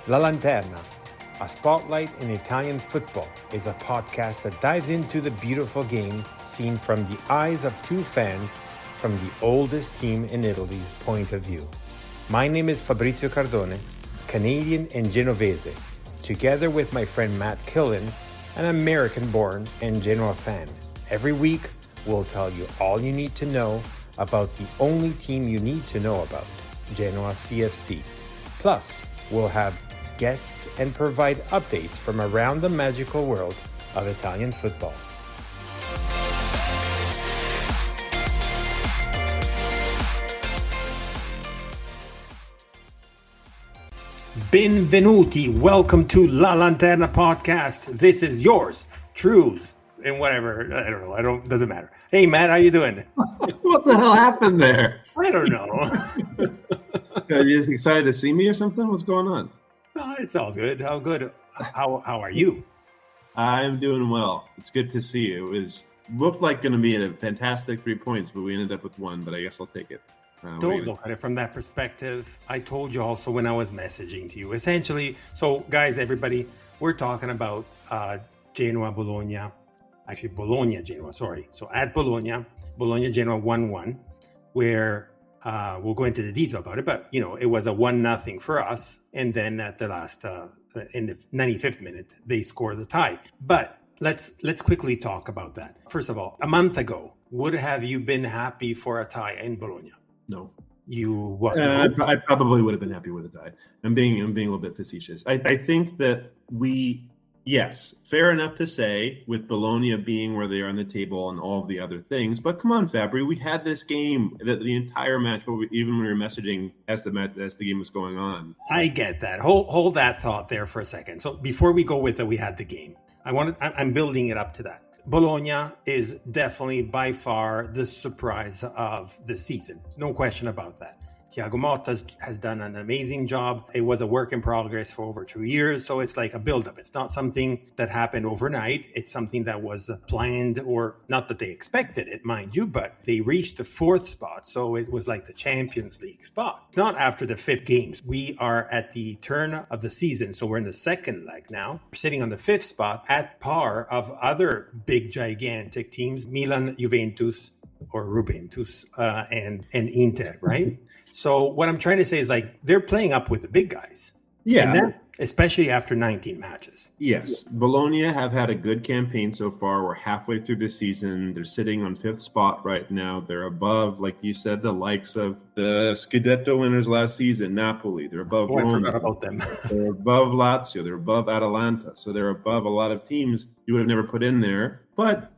La Lanterna, a spotlight in Italian football, is a podcast that dives into the beautiful game seen from the eyes of two fans from the oldest team in Italy's point of view. My name is Fabrizio Cardone, Canadian and Genovese, together with my friend Matt Killen, an American-born and Genoa fan. Every week, we'll tell you all you need to know about the only team you need to know about, Genoa CFC. Plus, we'll have guests and provide updates from around the magical world of Italian football. Benvenuti, welcome to La Lanterna podcast. This is yours, trues, and whatever. I don't know. Doesn't matter. Hey, Matt, how you doing? What the hell happened there? I don't know. Are you just excited to see me or something? What's going on? No, it's all good. How good? How are you? I'm doing well. It's good to see you. It looked like going to be a fantastic 3 points, but we ended up with one. But I guess I'll take it. Don't look at it from that perspective. I told you also when I was messaging to you. Essentially, so guys, everybody, we're talking about Genoa, Bologna. Actually, Bologna, Genoa, sorry. So at Bologna, Genoa 1-1, where we'll go into the detail about it, but, you know, it was a 1-0 for us. And then at the last, in the 95th minute, they score the tie. But let's quickly talk about that. First of all, a month ago, would have you been happy for a tie in Bologna? No. You what? I probably would have been happy with a tie. I'm being a little bit facetious. I think that yes, fair enough to say with Bologna being where they are on the table and all of the other things. But come on, Fabry, we had this game that the entire match, even when we were messaging as the game was going on. I get that. Hold that thought there for a second. So before we go with that, we had the game. I'm building it up to that. Bologna is definitely by far the surprise of the season. No question about that. Thiago Motta has done an amazing job. It was a work in progress for over 2 years, so it's like a buildup. It's not something that happened overnight. It's something that was planned, or not that they expected it, mind you, but they reached the 4th spot, so it was like the Champions League spot. Not after the 5th games. We are at the turn of the season, so we're in the 2nd leg now. We're sitting on the 5th spot at par of other big, gigantic teams, Milan, Juventus, or Juventus, and Inter, right? So what I'm trying to say is, like, they're playing up with the big guys. Yeah. Especially after 19 matches. Yes. Bologna have had a good campaign so far. We're halfway through the season. They're sitting on 5th spot right now. They're above, like you said, the likes of the Scudetto winners last season, Napoli. They're above Roma. I forgot about them. They're above Lazio. They're above Atalanta. So they're above a lot of teams you would have never put in there. But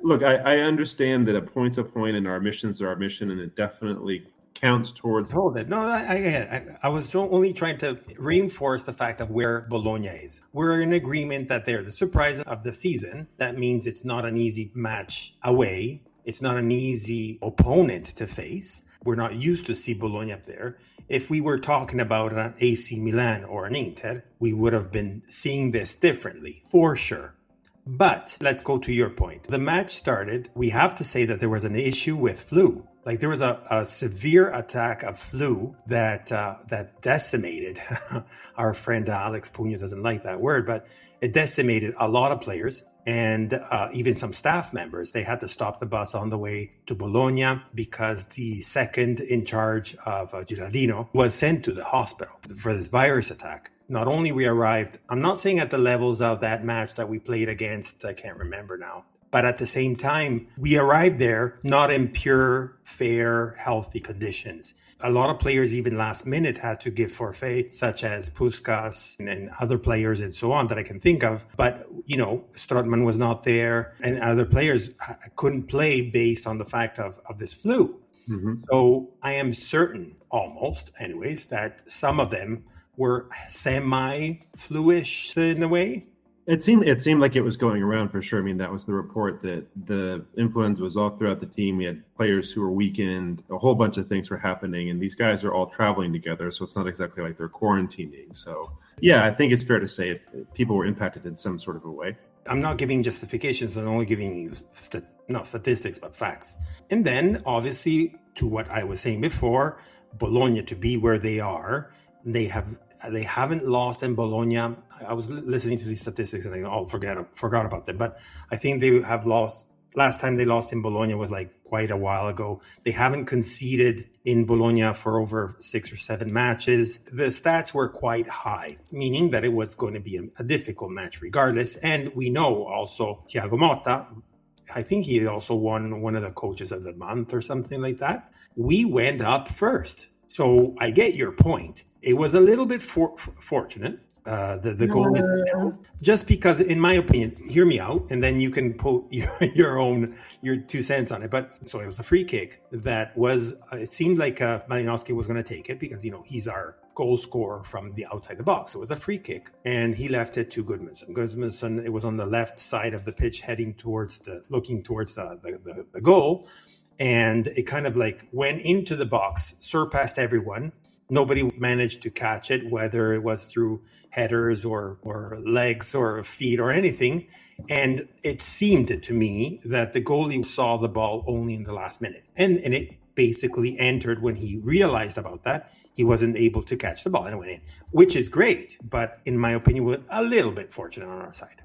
look, I understand that a point's a point and our mission's our mission, and it definitely counts towards. Hold it. No, I was only trying to reinforce the fact of where Bologna is. We're in agreement that they're the surprise of the season. That means it's not an easy match away. It's not an easy opponent to face. We're not used to see Bologna up there. If we were talking about an AC Milan or an Inter, we would have been seeing this differently, for sure. But let's go to your point. The match started. We have to say that there was an issue with flu. Like, there was a severe attack of flu that decimated. Our friend Alex Pugno doesn't like that word, but it decimated a lot of players and even some staff members. They had to stop the bus on the way to Bologna because the second in charge of Girardino was sent to the hospital for this virus attack. Not only we arrived, I'm not saying at the levels of that match that we played against, I can't remember now, but at the same time, we arrived there not in pure, fair, healthy conditions. A lot of players, even last minute, had to give forfeit, such as Puskas and other players and so on that I can think of. But, you know, Strootman was not there, and other players couldn't play based on the fact of this flu. Mm-hmm. So I am certain, almost anyways, that some of them were semi-fluish in a way. It seemed like it was going around for sure. I mean, that was the report that the influenza was all throughout the team. We had players who were weakened. A whole bunch of things were happening, and these guys are all traveling together, so it's not exactly like they're quarantining. So, yeah, I think it's fair to say people were impacted in some sort of a way. I'm not giving justifications. I'm only giving you statistics, but facts. And then, obviously, to what I was saying before, Bologna to be where they are, they have They haven't lost in Bologna. I was listening to these statistics and I forgot about them. But I think they have lost. Last time they lost in Bologna was like quite a while ago. They haven't conceded in Bologna for over 6 or 7 matches. The stats were quite high, meaning that it was going to be a difficult match regardless. And we know also Thiago Motta, I think he also won one of the coaches of the month or something like that. We went up first. So I get your point. It was a little bit fortunate. The goal just because, in my opinion, hear me out, and then you can put your 2 cents on it. But so it was a free kick that was. It seemed like Malinowski was going to take it because he's our goal scorer from the outside the box. So it was a free kick, and he left it to Gudmundsson. Gudmundsson, it was on the left side of the pitch, looking towards the goal, and it kind of like went into the box, surpassed everyone. Nobody managed to catch it, whether it was through headers or legs or feet or anything. And it seemed to me that the goalie saw the ball only in the last minute. And it basically entered when he realized about that. He wasn't able to catch the ball and it went in, which is great. But in my opinion, we're a little bit fortunate on our side.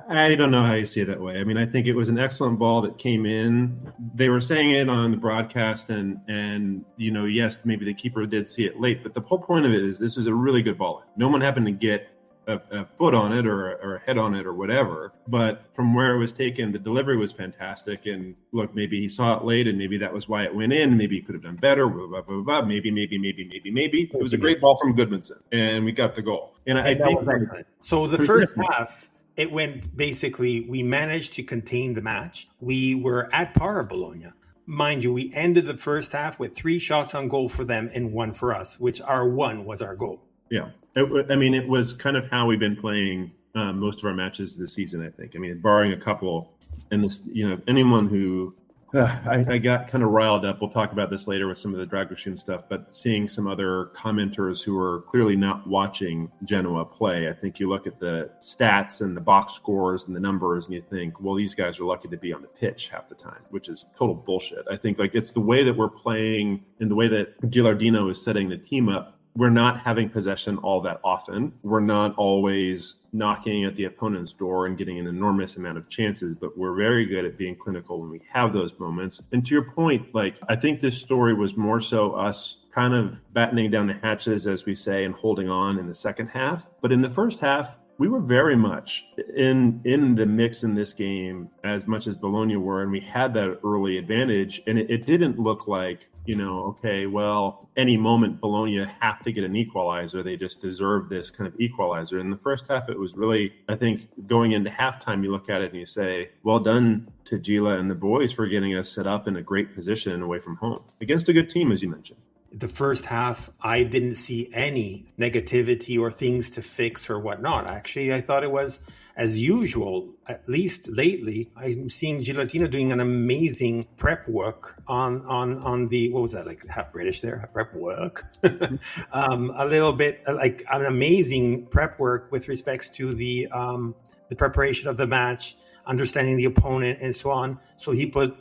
I don't know how you see it that way. I mean, I think it was an excellent ball that came in. They were saying it on the broadcast, and yes, maybe the keeper did see it late, but the whole point of it is this was a really good ball. No one happened to get a foot on it or a head on it or whatever, but from where it was taken, the delivery was fantastic. And look, maybe he saw it late, and maybe that was why it went in. Maybe he could have done better. Blah, blah, blah, blah. Maybe. It was a great ball from Gudmundsson, and we got the goal. And I think so. The first half. It went basically, we managed to contain the match. We were at par at Bologna. Mind you, we ended the first half with 3 shots on goal for them and 1 for us, which our 1 was our goal. Yeah. It was kind of how we've been playing most of our matches this season, I think. I mean, barring a couple, and this, anyone who I got kind of riled up. We'll talk about this later with some of the Dragoshin stuff, but seeing some other commenters who are clearly not watching Genoa play, I think you look at the stats and the box scores and the numbers and you think, well, these guys are lucky to be on the pitch half the time, which is total bullshit. I think it's the way that we're playing and the way that Gilardino is setting the team up. We're not having possession all that often. We're not always knocking at the opponent's door and getting an enormous amount of chances, but we're very good at being clinical when we have those moments. And to your point, I think this story was more so us kind of battening down the hatches, as we say, and holding on in the second half. But in the first half, we were very much in the mix in this game as much as Bologna were, and we had that early advantage. And it didn't look like, okay, well, any moment Bologna have to get an equalizer. They just deserve this kind of equalizer. In the first half, it was really, I think, going into halftime, you look at it and you say, well done to Gila and the boys for getting us set up in a great position away from home against a good team, as you mentioned. The first half, I didn't see any negativity or things to fix or whatnot. Actually, I thought it was as usual, at least lately. I'm seeing Gilardino doing an amazing prep work on the, what was that, like half British there, prep work? A little bit like an amazing prep work with respects to the preparation of the match, understanding the opponent and so on. So he put,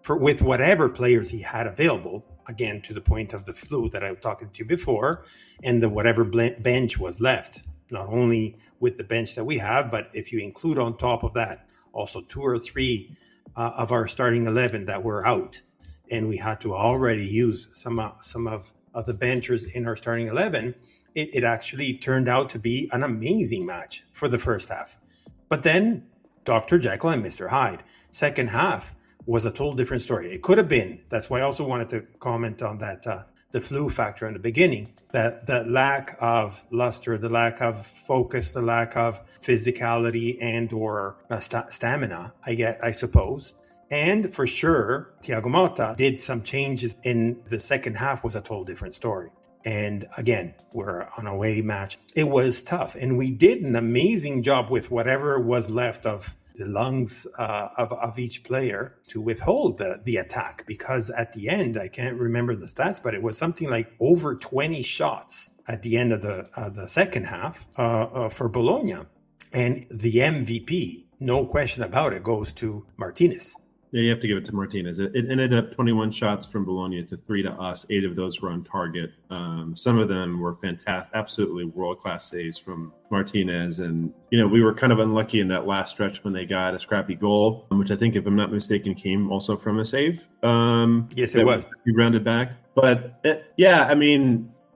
with whatever players he had available, again, to the point of the flu that I was talking to before, and the whatever bench was left, not only with the bench that we have, but if you include on top of that also 2 or 3 of our starting 11 that were out, and we had to already use some of the benchers in our starting 11, it actually turned out to be an amazing match for the first half. But then Dr. Jekyll and Mr. Hyde. Second half was a total different story. It could have been. That's why I also wanted to comment on that, the flu factor in the beginning, that the lack of luster, the lack of focus, the lack of physicality and or stamina, I suppose. And for sure, Thiago Motta did some changes in the second half, was a total different story. And again, we're on a away match. It was tough. And we did an amazing job with whatever was left of the lungs of each player to withhold the attack, because at the end, I can't remember the stats, but it was something like over 20 shots at the end of the second half for Bologna. And the MVP, no question about it, goes to Martinez. Yeah, you have to give it to Martinez. It ended up 21 shots from Bologna to 3 to us. 8 of those were on target. Some of them were fantastic, absolutely world-class saves from Martinez. And, we were kind of unlucky in that last stretch when they got a scrappy goal, which I think, if I'm not mistaken, came also from a save. Yes, it was. We rounded back. But,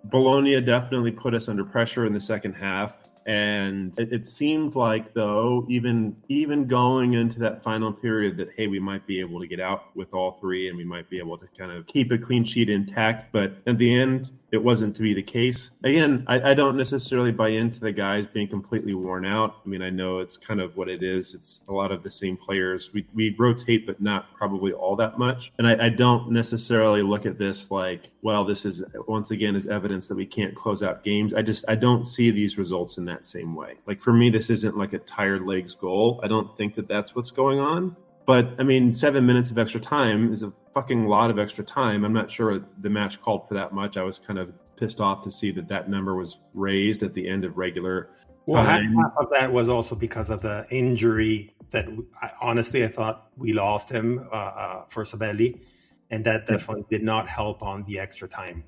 Bologna definitely put us under pressure in the second half. And it seemed like, though, even going into that final period, that, hey, we might be able to get out with all three and we might be able to kind of keep a clean sheet intact. But at the end, it wasn't to be the case. Again, I don't necessarily buy into the guys being completely worn out. I mean, I know it's kind of what it is. It's a lot of the same players. We rotate, but not probably all that much. And I don't necessarily look at this like, well, this is, once again, is evidence that we can't close out games. I don't see these results in that same way. Like, for me, this isn't like a tired legs goal. I don't think that that's what's going on. But, 7 minutes of extra time is a fucking lot of extra time. I'm not sure the match called for that much. I was kind of pissed off to see that number was raised at the end of regular time. Well, half of that was also because of the injury that, honestly, I thought we lost him for Sabelli. And that definitely did not help on the extra time.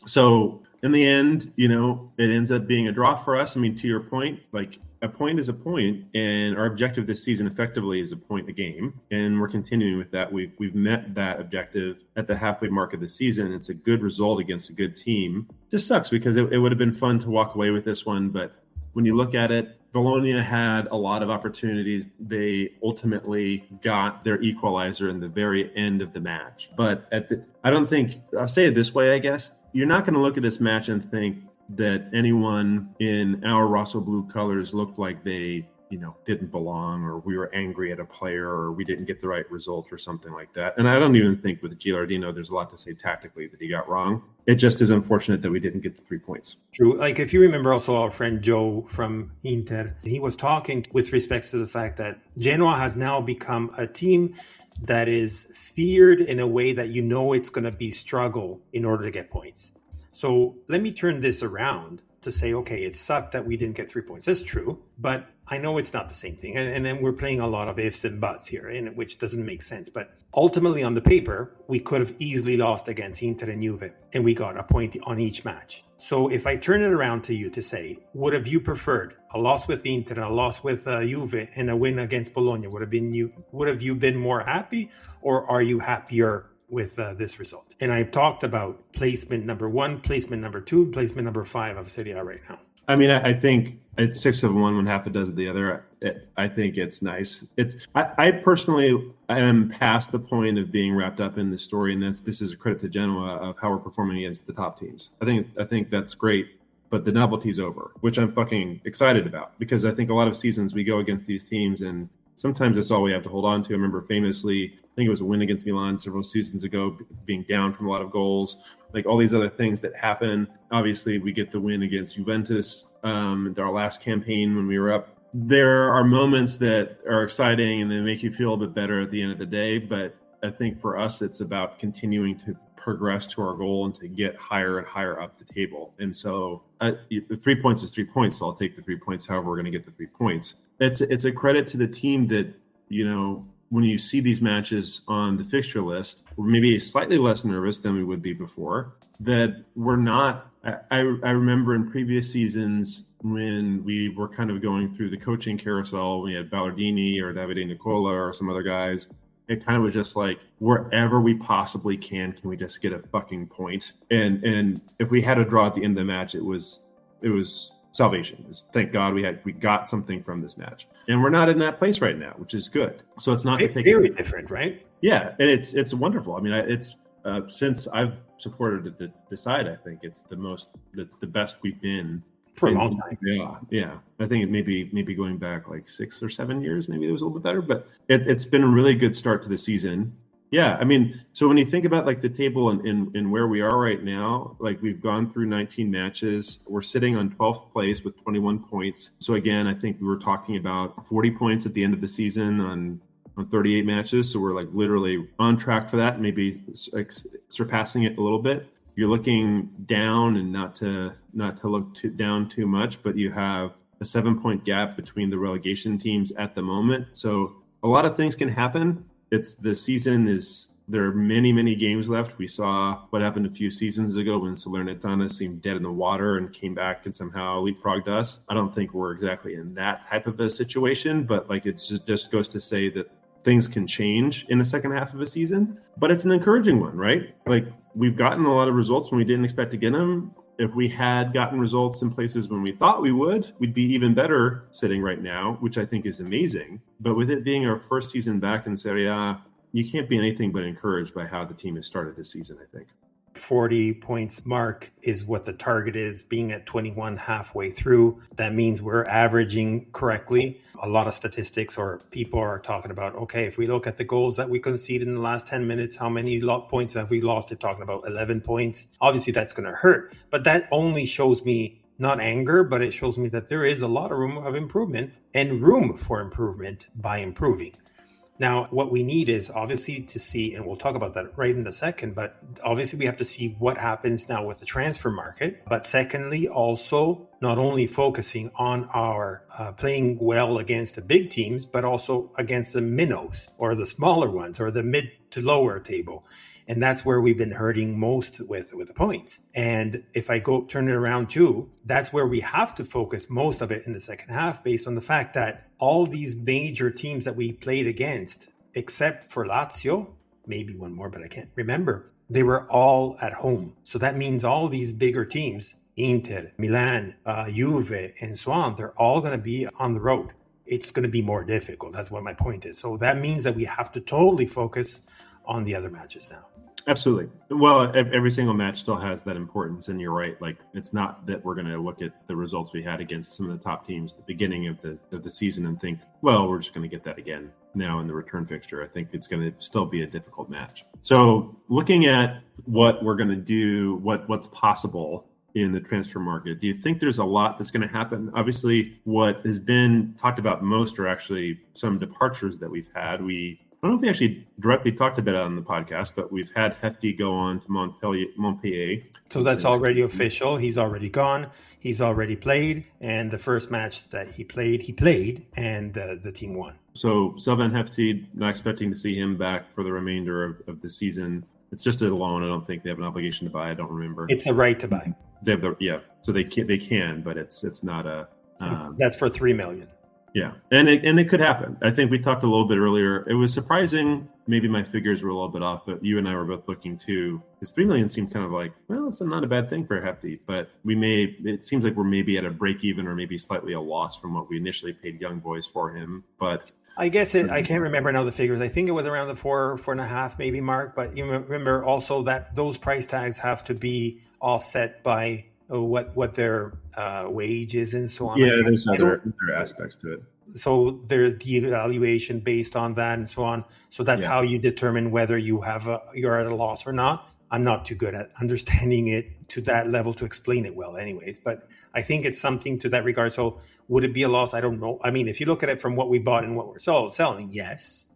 So in the end, it ends up being a draw for us. To your point, like, a point is a point, and our objective this season effectively is a point a game, and we're continuing with that. We've met that objective at the halfway mark of the season. It's a good result against a good team. Just sucks because it would have been fun to walk away with this one, but when you look at it, Bologna had a lot of opportunities. They ultimately got their equalizer in the very end of the match. But I'll say it this way, I guess. You're not going to look at this match and think that anyone in our Rosso blue colors looked like they, didn't belong, or we were angry at a player, or we didn't get the right result or something like that. And I don't even think with Gilardino, there's a lot to say tactically that he got wrong. It just is unfortunate that we didn't get the 3 points. True. Like, if you remember also our friend Joe from Inter, he was talking with respect to the fact that Genoa has now become a team that is feared in a way that it's going to be struggle in order to get points. So let me turn this around to say, okay, it sucked that we didn't get 3 points. That's true, but I know it's not the same thing. And then we're playing a lot of ifs and buts here, which doesn't make sense. But ultimately, on the paper, we could have easily lost against Inter and Juve, and we got a point on each match. So if I turn it around to you to say, would have you preferred a loss with Inter and a loss with Juve and a win against Bologna? Would have you been more happy, or are you happier with this result? And I've talked about placement number 1, placement number 2, placement number 5 of Serie A right now. I think it's 6 of one when half a dozen of the other. I think it's nice. I personally am past the point of being wrapped up in the story, and this is a credit to Genoa of how we're performing against the top teams. I think that's great, but the novelty's over, which I'm fucking excited about, because I think a lot of seasons we go against these teams and sometimes that's all we have to hold on to. I remember famously, I think it was a win against Milan several seasons ago, being down from a lot of goals, like all these other things that happen. Obviously, we get the win against Juventus, our last campaign when we were up. There are moments that are exciting and they make you feel a bit better at the end of the day. But I think for us, it's about continuing to progress to our goal and to get higher and higher up the table. And so 3 points is 3 points. So I'll take the 3 points. However, we're going to get the 3 points. It's a credit to the team that, when you see these matches on the fixture list, we're maybe slightly less nervous than we would be before, that we're not. I remember in previous seasons when we were kind of going through the coaching carousel, we had Ballardini or Davide Nicola or some other guys. It kind of was just like, wherever we possibly can we just get a fucking point? And if we had a draw at the end of the match, it was salvation. Thank God we got something from this match. And we're not in that place right now, which is good. So it's not very different, right? Yeah, and it's wonderful. I mean, it's since I've supported the side, I think it's the best we've been for a long time. Yeah. I think it maybe going back like 6 or 7 years, maybe it was a little bit better, but it's been a really good start to the season. Yeah, I mean, so when you think about like the table and where we are right now, like we've gone through 19 matches, we're sitting on 12th place with 21 points. So again, I think we were talking about 40 points at the end of the season on 38 matches. So we're like literally on track for that, maybe surpassing it a little bit. You're looking down, and not to look down too much, but you have a 7-point gap between the relegation teams at the moment. So a lot of things can happen. it's the season is. There are many, many games left. We saw what happened a few seasons ago when Salernitana seemed dead in the water and came back and somehow leapfrogged us. I don't think we're exactly in that type of a situation, but like it just goes to say that things can change in the second half of a season. But it's an encouraging one, right? Like we've gotten a lot of results when we didn't expect to get them. If we had gotten results in places when we thought we would, we'd be even better sitting right now, which I think is amazing. But with it being our first season back in Serie A, you can't be anything but encouraged by how the team has started this season, I think. 40 points mark is what the target is, being at 21 halfway through. That means we're averaging correctly. A lot of statistics or people are talking about, okay, if we look at the goals that we conceded in the last 10 minutes, how many points have we lost? They're talking about 11 points. Obviously, that's going to hurt. But that only shows me not anger, but it shows me that there is a lot of room of improvement and room for improvement by improving. Now, what we need is obviously to see, and we'll talk about that right in a second, but obviously we have to see what happens now with the transfer market. But secondly, also not only focusing on our playing well against the big teams, but also against the minnows or the smaller ones or the mid to lower table. And that's where we've been hurting most with the points. And if I go turn it around too, that's where we have to focus most of it in the second half based on the fact that all these major teams that we played against, except for Lazio, maybe one more, but I can't remember, they were all at home. So that means all these bigger teams, Inter, Milan, Juve, and so on, they're all going to be on the road. It's going to be more difficult. That's what my point is. So that means that we have to totally focus on the other matches now. Absolutely. Well, every single match still has that importance, and you're right. Like, it's not that we're going to look at the results we had against some of the top teams at the beginning of the season and think, well, we're just going to get that again now in the return fixture. I think it's going to still be a difficult match. So looking at what we're going to do, what's possible in the transfer market, do you think there's a lot that's going to happen? Obviously, what has been talked about most are actually some departures that we've had. I don't know if we actually directly talked about it on the podcast, but we've had Hefty go on to Montpellier. So that's already official. He's already gone. He's already played. And the first match that he played, and the team won. So Sylvain Hefty, not expecting to see him back for the remainder of the season. It's just a loan. I don't think they have an obligation to buy. I don't remember. It's a right to buy. They have so they can, but it's not a. That's for $3 million. Yeah, and it could happen. I think we talked a little bit earlier. It was surprising. Maybe my figures were a little bit off, but you and I were both looking too. This $3 million seemed kind of like, well, it's not a bad thing for Hefty, but it seems like we're maybe at a break even or maybe slightly a loss from what we initially paid Young Boys for him. But I guess I can't remember now the figures. I think it was around the 4.5 maybe mark. But you remember also that those price tags have to be offset by what their wage is and so on. Yeah, there's other aspects to it. So there's the evaluation based on that and so on. So that's how you determine whether you're at a loss or not. I'm not too good at understanding it to that level to explain it well anyways, but I think it's something to that regard. So would it be a loss? I don't know. I mean, if you look at it from what we bought and what we're selling, yes,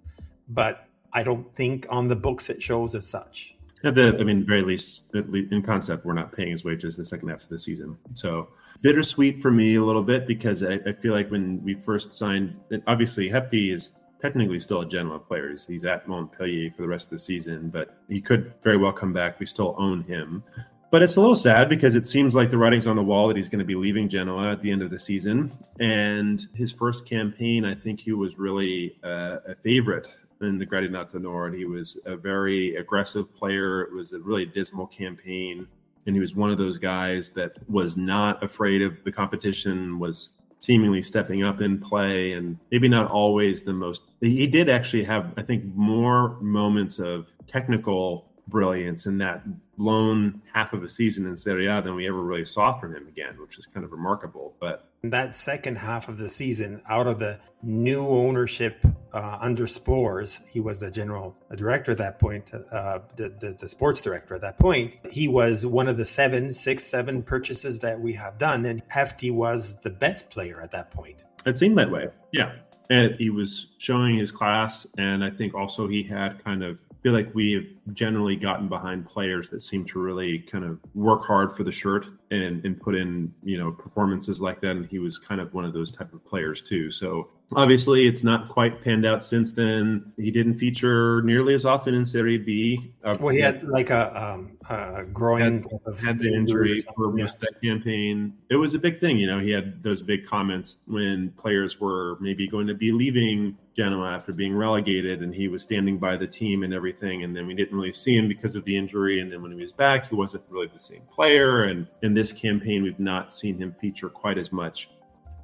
but I don't think on the books it shows as such. Very least in concept, we're not paying his wages the second half of the season. So bittersweet for me a little bit because I feel like when we first signed, obviously Hefty is technically still a Genoa player. He's at Montpellier for the rest of the season, but he could very well come back. We still own him. But it's a little sad because it seems like the writing's on the wall that he's going to be leaving Genoa at the end of the season. And his first campaign, I think he was really a favorite in the Gradinato Nord. He was a very aggressive player. It was a really dismal campaign. And he was one of those guys that was not afraid of the competition, was seemingly stepping up in play, and maybe not always the most. He did actually have, I think, more moments of technical brilliance in that lone half of a season in Serie A than we ever really saw from him again, which is kind of remarkable. But that second half of the season, out of the new ownership under Spores, he was the general director at that point, the sports director at that point. He was one of the 7 purchases that we have done, and Hefty was the best player at that point. It seemed that way, yeah. And he was showing his class. And I think also he had feel like we have generally gotten behind players that seem to really kind of work hard for the shirt and put in, performances like that. And he was kind of one of those type of players too. So obviously it's not quite panned out since then. He didn't feature nearly as often in Serie B. Well, he had like a groin had the injury for most of that campaign. It was a big thing. He had those big comments when players were maybe going to be leaving Genoa after being relegated, and he was standing by the team and everything. And then we didn't really see him because of the injury. And then when he was back, he wasn't really the same player. And in this campaign, we've not seen him feature quite as much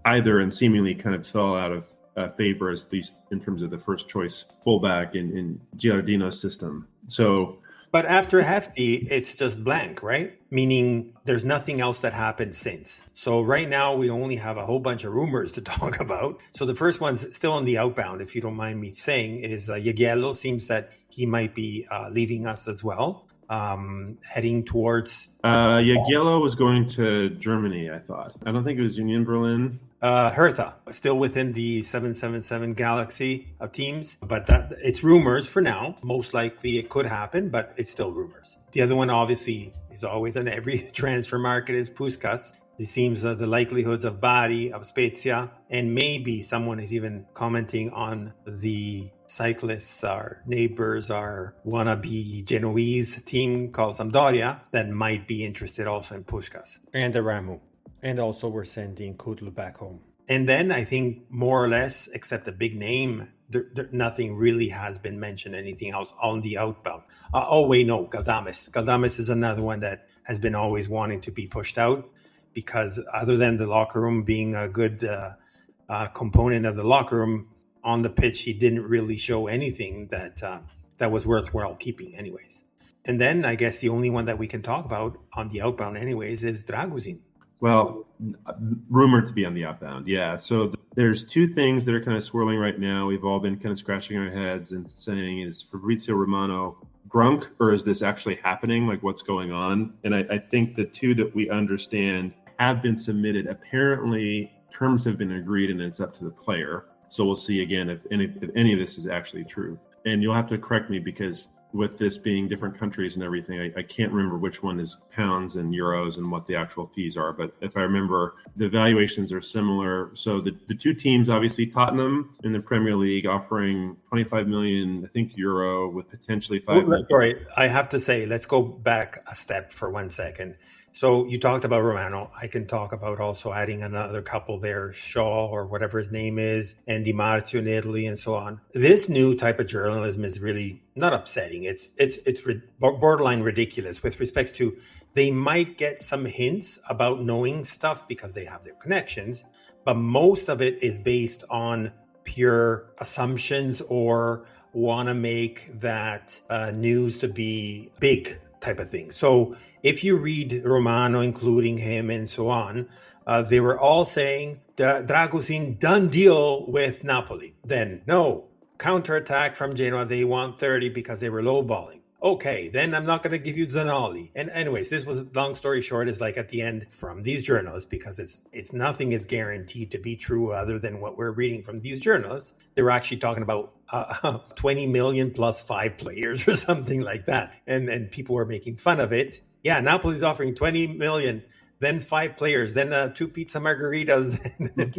either, and seemingly kind of fell out of favor, at least in terms of the first choice fullback in Giardino's system. But after Hefty, it's just blank, right? Meaning there's nothing else that happened since. So right now we only have a whole bunch of rumors to talk about. So the first one's still on the outbound, if you don't mind me saying, is Jagiello. Seems that he might be leaving us as well, heading towards... Jagiello was going to Germany, I thought. I don't think it was Union Berlin. Hertha, still within the 777 galaxy of teams, but it's rumors for now. Most likely it could happen, but it's still rumors. The other one obviously is always on every transfer market is Puskás. It seems the likelihoods of Bari, of Spezia, and maybe someone is even commenting on the cyclists, our neighbors, our wannabe Genoese team called Sampdoria that might be interested also in Puskás. And the Ramu. And also we're sending Kudlu back home. And then I think more or less, except a big name, nothing really has been mentioned, anything else on the outbound. Galdames. Galdames is another one that has been always wanting to be pushed out because other than the locker room being a good component of the locker room, on the pitch, he didn't really show anything that was worthwhile keeping anyways. And then I guess the only one that we can talk about on the outbound anyways is Draguzin. Well, rumored to be on the outbound. Yeah. So there's two things that are kind of swirling right now. We've all been kind of scratching our heads and saying, is Fabrizio Romano drunk or is this actually happening? Like what's going on? And I think the two that we understand have been submitted. Apparently terms have been agreed and it's up to the player. So we'll see again if any of this is actually true. And you'll have to correct me because with this being different countries and everything, I can't remember which one is pounds and euros and what the actual fees are. But if I remember, the valuations are similar. So the two teams, obviously Tottenham in the Premier League offering 25 million, I think, euro with potentially 5 million. Sorry, I have to say, let's go back a step for 1 second. So you talked about Romano. I can talk about also adding another couple there, Shaw or whatever his name is, and Di Marzio in Italy and so on. This new type of journalism is really not upsetting. It's borderline ridiculous with respect to they might get some hints about knowing stuff because they have their connections, but most of it is based on pure assumptions or want to make that news to be big type of thing. So if you read Romano, including him and so on, they were all saying Draguzin done deal with Napoli. Then no, counterattack from Genoa. They want 30 because they were lowballing. Okay, then I'm not going to give you Zanoli. And anyways, this was, long story short, is like at the end from these journalists, because it's nothing is guaranteed to be true other than what we're reading from these journalists. They were actually talking about 20 million plus 5 players or something like that. And people were making fun of it. Yeah, Napoli's offering 20 million, then 5 players, then 2 pizza margaritas, and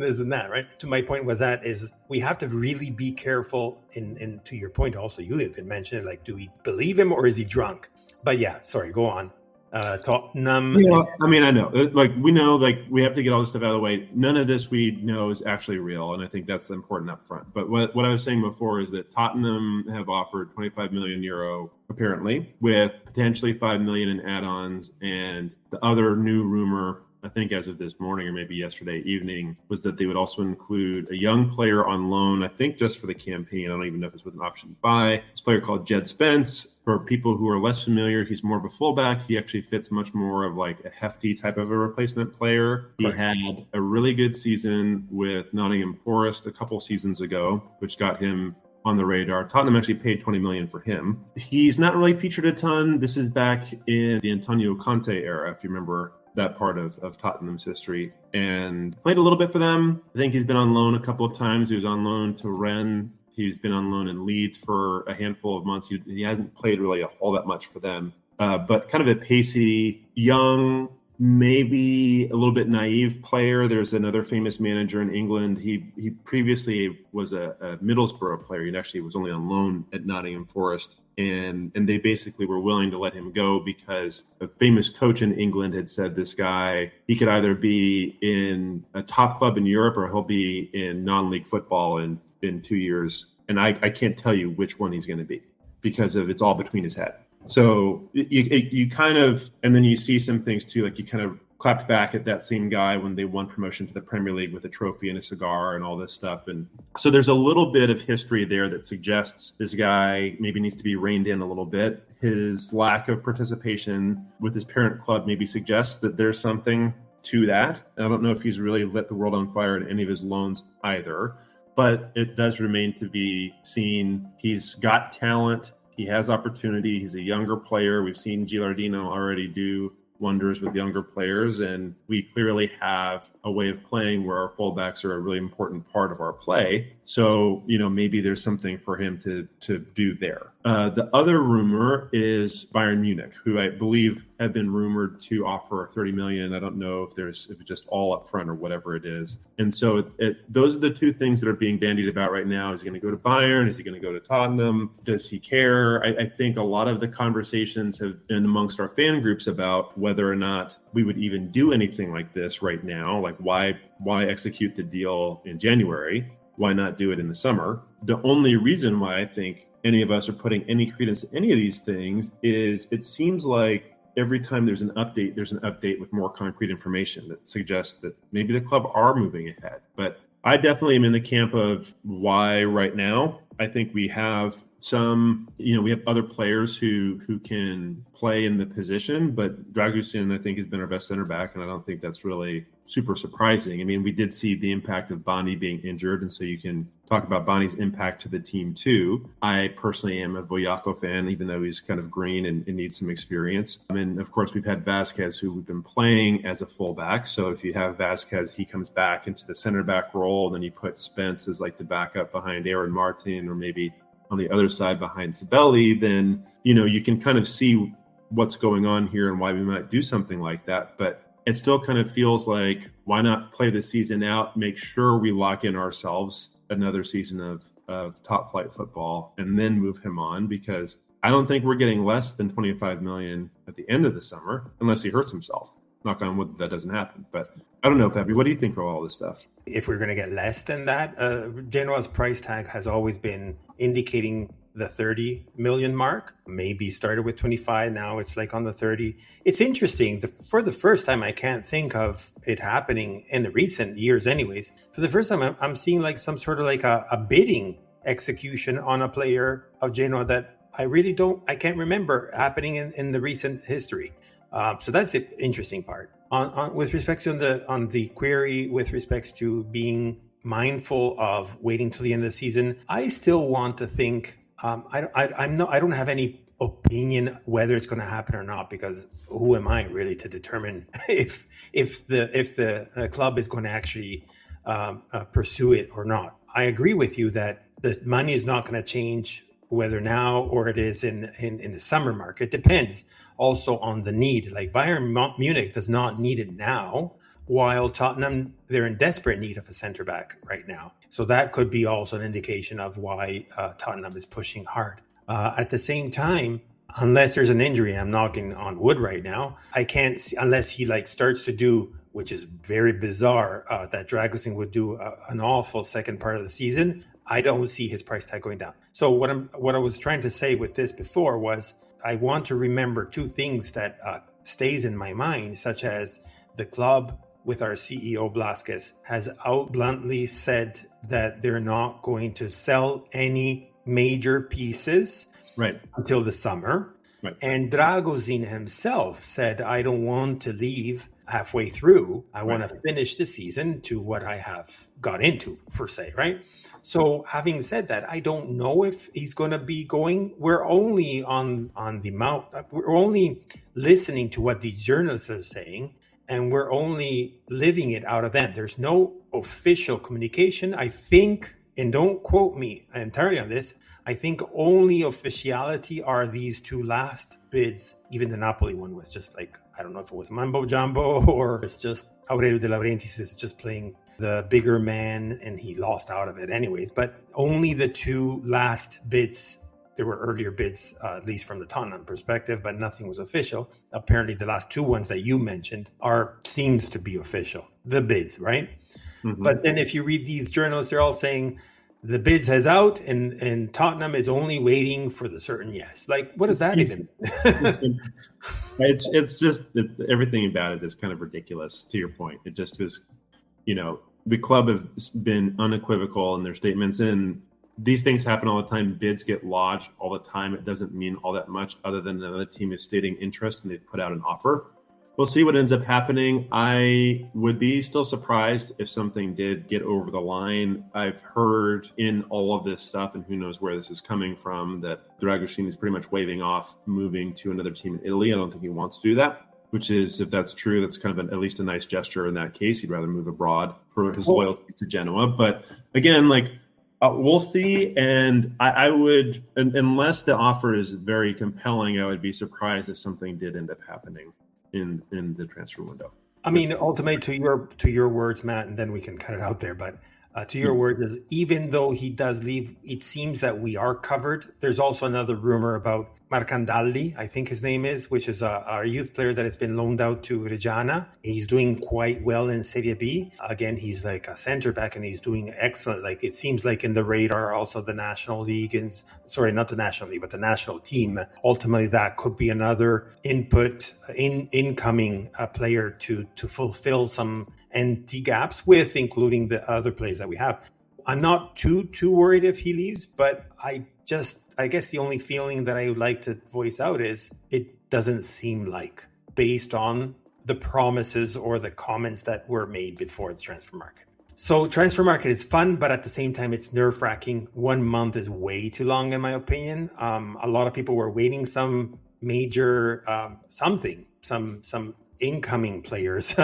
this and that, right? To my point was that is we have to really be careful. And to your point also, you even mentioned it, like, do we believe him or is he drunk? But yeah, sorry, go on. Tottenham. Yeah, I mean, I know. Like, we know, like, we have to get all this stuff out of the way. None of this we know is actually real, and I think that's the important up front. But what I was saying before is that Tottenham have offered 25 million euro, apparently, with potentially 5 million in add-ons, and the other new rumor, I think as of this morning or maybe yesterday evening, was that they would also include a young player on loan, I think just for the campaign. I don't even know if it's with an option to buy. This player called Jed Spence. For people who are less familiar, he's more of a fullback. He actually fits much more of like a hefty type of a replacement player. Correct. He had a really good season with Nottingham Forest a couple seasons ago, which got him on the radar. Tottenham actually paid 20 million for him. He's not really featured a ton. This is back in the Antonio Conte era, if you remember. that part of Tottenham's history, and played a little bit for them. I think he's been on loan a couple of times. He was on loan to Rennes. He's been on loan in Leeds for a handful of months. He hasn't played really all that much for them, but kind of a pacey, young, maybe a little bit naive player. There's another famous manager in England. He previously was a Middlesbrough player. He actually was only on loan at Nottingham Forest. And they basically were willing to let him go because a famous coach in England had said this guy, he could either be in a top club in Europe or he'll be in non-league football in 2 years. And I can't tell you which one he's going to be because of it's all between his head. So you kind of, and then you see some things too, like you kind of clapped back at that same guy when they won promotion to the Premier League with a trophy and a cigar and all this stuff. And so there's a little bit of history there that suggests this guy maybe needs to be reined in a little bit. His lack of participation with his parent club maybe suggests that there's something to that. And I don't know if he's really lit the world on fire in any of his loans either, but it does remain to be seen. He's got talent. He has opportunity. He's a younger player. We've seen Gilardino already do wonders with younger players, and we clearly have a way of playing where our fullbacks are a really important part of our play. So, maybe there's something for him to do there. The other rumor is Bayern Munich, who I believe have been rumored to offer 30 million. I don't know if it's just all up front or whatever it is. And so those are the two things that are being bandied about right now. Is he going to go to Bayern? Is he going to go to Tottenham? Does he care? I think a lot of the conversations have been amongst our fan groups about whether or not we would even do anything like this right now. Like why execute the deal in January? Why not do it in the summer? The only reason why I think any of us are putting any credence to any of these things is it seems like every time there's an update with more concrete information that suggests that maybe the club are moving ahead. But I definitely am in the camp of why right now. I think we have we have other players who can play in the position, but Dragusin, I think, has been our best center back, and I don't think that's really super surprising. I mean, we did see the impact of Bonnie being injured, and so you can talk about Bonnie's impact to the team too. I personally am a Voyako fan, even though he's kind of green and needs some experience. And of course, we've had Vasquez, who we've been playing as a fullback. So if you have Vasquez, he comes back into the center back role, and then you put Spence as like the backup behind Aaron Martin, or maybe on the other side behind Sabelli, then, you can kind of see what's going on here and why we might do something like that. But it still kind of feels like, why not play the season out, make sure we lock in ourselves another season of top flight football, and then move him on, because I don't think we're getting less than 25 million at the end of the summer, unless he hurts himself. Knock on wood, that doesn't happen. But I don't know, Fabry, what do you think of all this stuff? If we're going to get less than that, Genoa's price tag has always been indicating the 30 million mark. Maybe started with 25, now it's like on the 30. It's interesting. For the first time, I can't think of it happening in the recent years anyways. For the first time, I'm seeing like some sort of like a bidding execution on a player of Genoa that I can't remember happening in the recent history. So that's the interesting part. On with respect to the query with respects to being mindful of waiting till the end of the season, I still want to think. I don't have any opinion whether it's going to happen or not, because who am I really to determine if the club is going to actually pursue it or not. I agree with you that the money is not going to change whether now or it is in the summer market. It depends also on the need. Like Bayern Munich does not need it now, while Tottenham, they're in desperate need of a center back right now. So that could be also an indication of why Tottenham is pushing hard. At the same time, unless there's an injury, I'm knocking on wood right now, I can't see, unless he starts to do, which is very bizarre, that Dragusin would do an awful second part of the season. I don't see his price tag going down. So what I was trying to say with this before was, I want to remember two things that stays in my mind, such as the club with our CEO Blasquez has out bluntly said that they're not going to sell any major pieces until the summer. Right. And Dragusin himself said, I don't want to leave halfway through. I want to finish the season to what I have got into, per se, right? So having said that, I don't know if he's going to be going. We're only on the mount. We're only listening to what the journalists are saying. and we're only living it out of them. There's no official communication. I think, and don't quote me entirely on this, I think only officiality are these two last bids. Even the Napoli one was just like, I don't know if it was Mambo Jumbo or it's just Aurelio De Laurentiis is just playing the bigger man and he lost out of it anyways. But only the two last bids. There were earlier bids, at least from the Tottenham perspective, but nothing was official. Apparently, the last two ones that you mentioned seems to be official. The bids, right? Mm-hmm. But then if you read these journalists, they're all saying the bids has out and Tottenham is only waiting for the certain yes. Like, what does that even mean? It's just everything about it is kind of ridiculous, to your point. It just is, the club has been unequivocal in their statements, and these things happen all the time. Bids get lodged all the time. It doesn't mean all that much other than another team is stating interest and they put out an offer. We'll see what ends up happening. I would be still surprised if something did get over the line. I've heard in all of this stuff, and who knows where this is coming from, that Dragoshin is pretty much waving off moving to another team in Italy. I don't think he wants to do that, which is, if that's true, that's kind of at least a nice gesture in that case. He'd rather move abroad for his loyalty to Genoa. But again, we'll see. And I would, unless the offer is very compelling, I would be surprised if something did end up happening in the transfer window. I mean, ultimately, to your words, Matt, and then we can cut it out there. But to your words, even though he does leave, it seems that we are covered. There's also another rumor about Marcandalli, I think his name is, which is our youth player that has been loaned out to Reggiana. He's doing quite well in Serie B. Again, he's like a center back and he's doing excellent. Like, it seems like in the radar also the National League, not the National League, but the national team. Ultimately, that could be another incoming player to fulfill some empty gaps with, including the other players that we have. I'm not too worried if he leaves, but I guess the only feeling that I would like to voice out is it doesn't seem like, based on the promises or the comments that were made before the transfer market. So transfer market is fun, but at the same time, it's nerve-wracking. 1 month is way too long, in my opinion. A lot of people were waiting some major some incoming players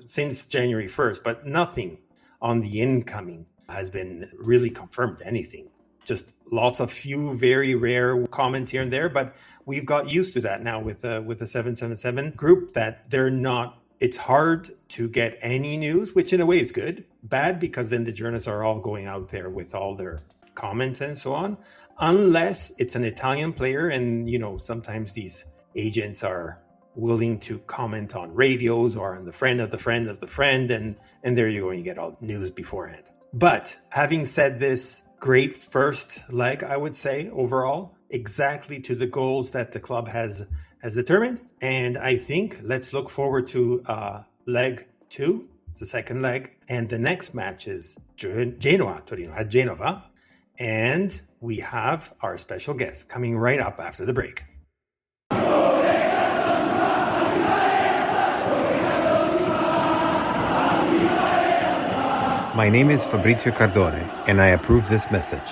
since January 1st, but nothing on the incoming has been really confirmed anything. Just lots of few very rare comments here and there, but we've got used to that now with the 777 group, that they're not, it's hard to get any news, which in a way is good. Bad because then the journalists are all going out there with all their comments and so on, unless it's an Italian player. And, sometimes these agents are willing to comment on radios or on the friend of the friend of the friend. And there you go, and you get all news beforehand. But having said this, great first leg, I would say, overall, exactly to the goals that the club has determined. And I think let's look forward to leg 2, the second leg. And the next match is Genoa, Torino at Genova. And we have our special guest coming right up after the break. My name is Fabrizio Cardone, and I approve this message.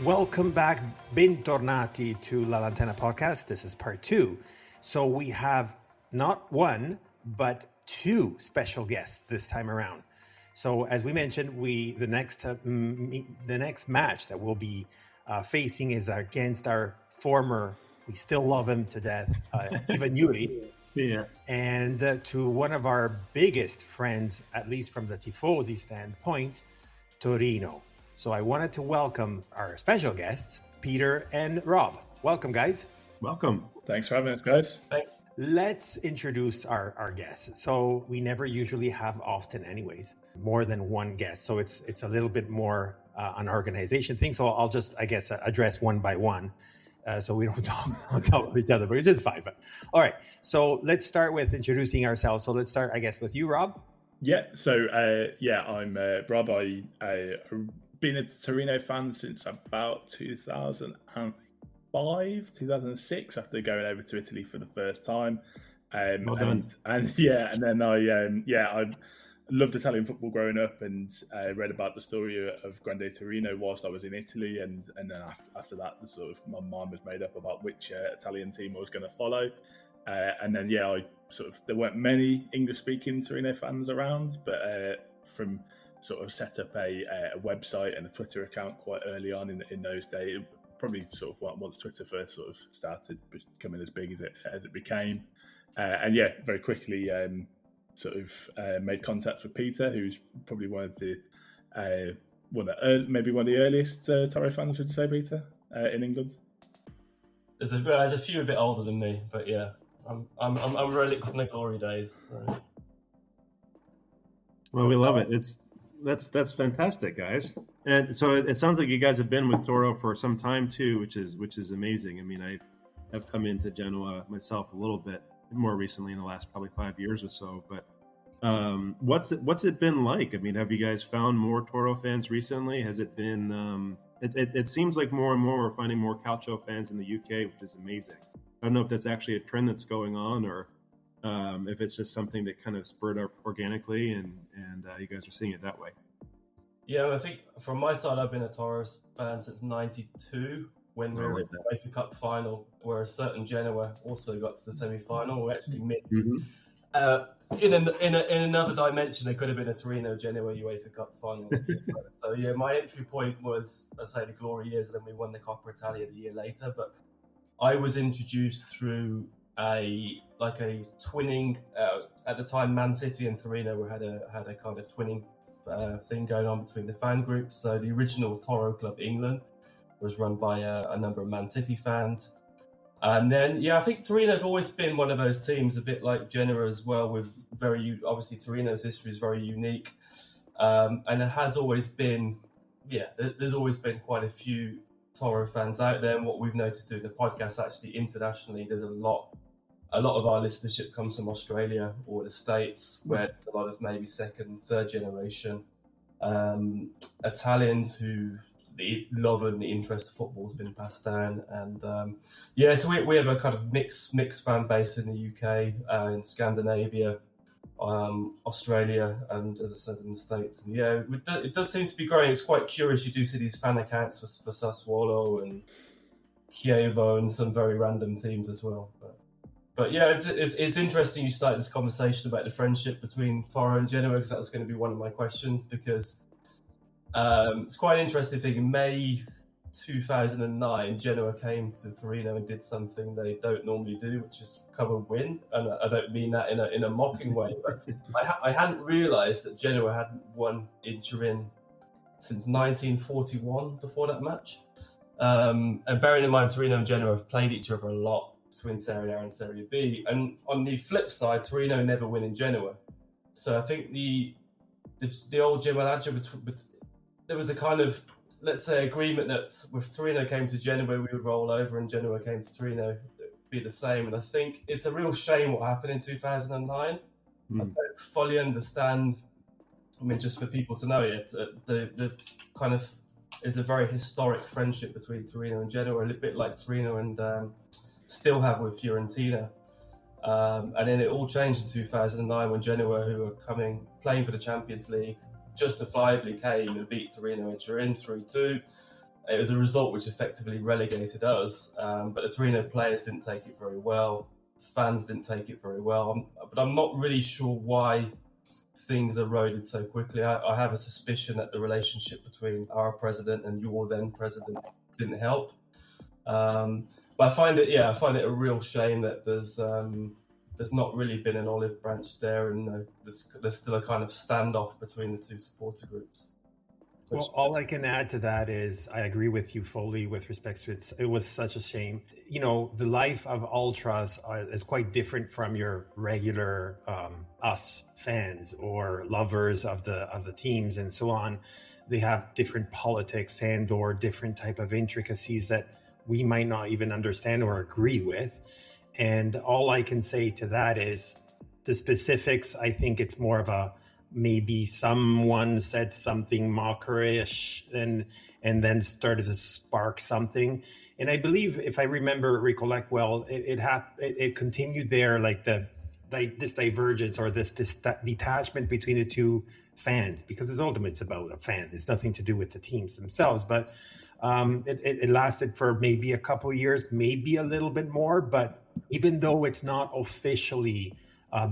Welcome back, bentornati to La Lanterna Podcast. This is part 2. So we have not one, but 2 special guests this time around. So as we mentioned, the next match that we'll be facing is against our former, we still love him to death, Ivan Yuri. Yeah. And to one of our biggest friends, at least from the Tifosi standpoint, Torino. So I wanted to welcome our special guests, Peter and Rob. Welcome, guys. Welcome. Thanks for having us, guys. Thanks. Let's introduce our guests. So we never usually have often anyways, more than one guest. So it's a little bit more an organization thing. So I'll just, I guess, address one by one. So we don't talk on top of each other, but it's just fine. But all right, so let's start with introducing ourselves. So let's start, I guess, with you, Rob. Yeah. So I'm Rob. I've been a Torino fan since about 2005, 2006, after going over to Italy for the first time. Well done. And then I loved Italian football growing up, and I read about the story of Grande Torino whilst I was in Italy, and then after that, my mind was made up about which Italian team I was going to follow. And then there weren't many English-speaking Torino fans around, but from sort of set up a website and a Twitter account quite early on in those days. Probably sort of once Twitter first sort of started becoming as big as it became, and very quickly made contact with Peter, who's probably one of the earliest Toro fans. Would you say, Peter, in England? There's a few a bit older than me, but yeah, I'm a relic from the glory days. So. Well, we love it. That's fantastic, guys. And so it sounds like you guys have been with Toro for some time too, which is amazing. I mean, I have come into Genoa myself a little bit more recently in the last probably 5 years or so. But what's it been like? I mean, have you guys found more Toro fans recently? Has it been? It seems like more and more we're finding more Calcio fans in the UK, which is amazing. I don't know if that's actually a trend that's going on, or if it's just something that kind of spurred up organically, and you guys are seeing it that way. Yeah, I think from my side, I've been a Toro fan since '92 when we were in the UEFA Cup final, where a certain Genoa also got to the semi-final. We actually missed. In another dimension, there could have been a Torino Genoa UEFA Cup final. So yeah, my entry point was, let's say, the glory years, and then we won the Coppa Italia the year later. But I was introduced through a twinning. At the time, Man City and Torino had a kind of twinning thing going on between the fan groups. So the original Toro Club England was run by a number of Man City fans. And then, I think Torino have always been one of those teams, a bit like Genoa as well, with obviously Torino's history is very unique. And it has always been, there's always been quite a few Toro fans out there. And what we've noticed doing the podcast, actually internationally, there's a lot of our listenership comes from Australia or the States, where a lot of maybe second, third generation Italians who the love and the interest of football has been passed down. And so we have a kind of mixed fan base in the UK, in Scandinavia, Australia, and as I said, in the States. And it does seem to be growing. It's quite curious. You do see these fan accounts for Sassuolo and Chievo and some very random teams as well. But it's interesting you started this conversation about the friendship between Toro and Genoa, because that was going to be one of my questions, because it's quite an interesting thing. In May 2009, Genoa came to Torino and did something they don't normally do, which is come and win. And I don't mean that in a mocking way, but I hadn't realised that Genoa hadn't won in Turin since 1941 before that match. And bearing in mind, Torino and Genoa have played each other a lot between Serie A and Serie B. And on the flip side, Torino never win in Genoa. So I think the old Gilmann, there was a kind of, let's say, agreement that if Torino came to Genoa, we would roll over, and Genoa came to Torino, it would be the same. And I think it's a real shame what happened in 2009. I don't fully understand. I mean, just for people to know it, the kind of is a very historic friendship between Torino and Genoa, a little bit like Torino and still have with Fiorentina. And then it all changed in 2009 when Genoa, who were playing for the Champions League, justifiably came and beat Torino in Turin 3-2. It was a result which effectively relegated us, but the Torino players didn't take it very well. Fans didn't take it very well. But I'm not really sure why things eroded so quickly. I have a suspicion that the relationship between our president and your then president didn't help. But I find it a real shame that there's not really been an olive branch there, and there's still a kind of standoff between the two supporter groups. Well, all I can add to that is I agree with you fully with respect to it. It was such a shame. The life of ultras is quite different from your regular us fans or lovers of the teams and so on. They have different politics and or different type of intricacies that we might not even understand or agree with. And all I can say to that is the specifics. I think it's more of a maybe someone said something mockerish and then started to spark something. And I believe, if I recollect well, it continued there, this divergence or this detachment between the two fans, because ultimately it's about a fan. It's nothing to do with the teams themselves. But It lasted for maybe a couple years, maybe a little bit more. But even though it's not officially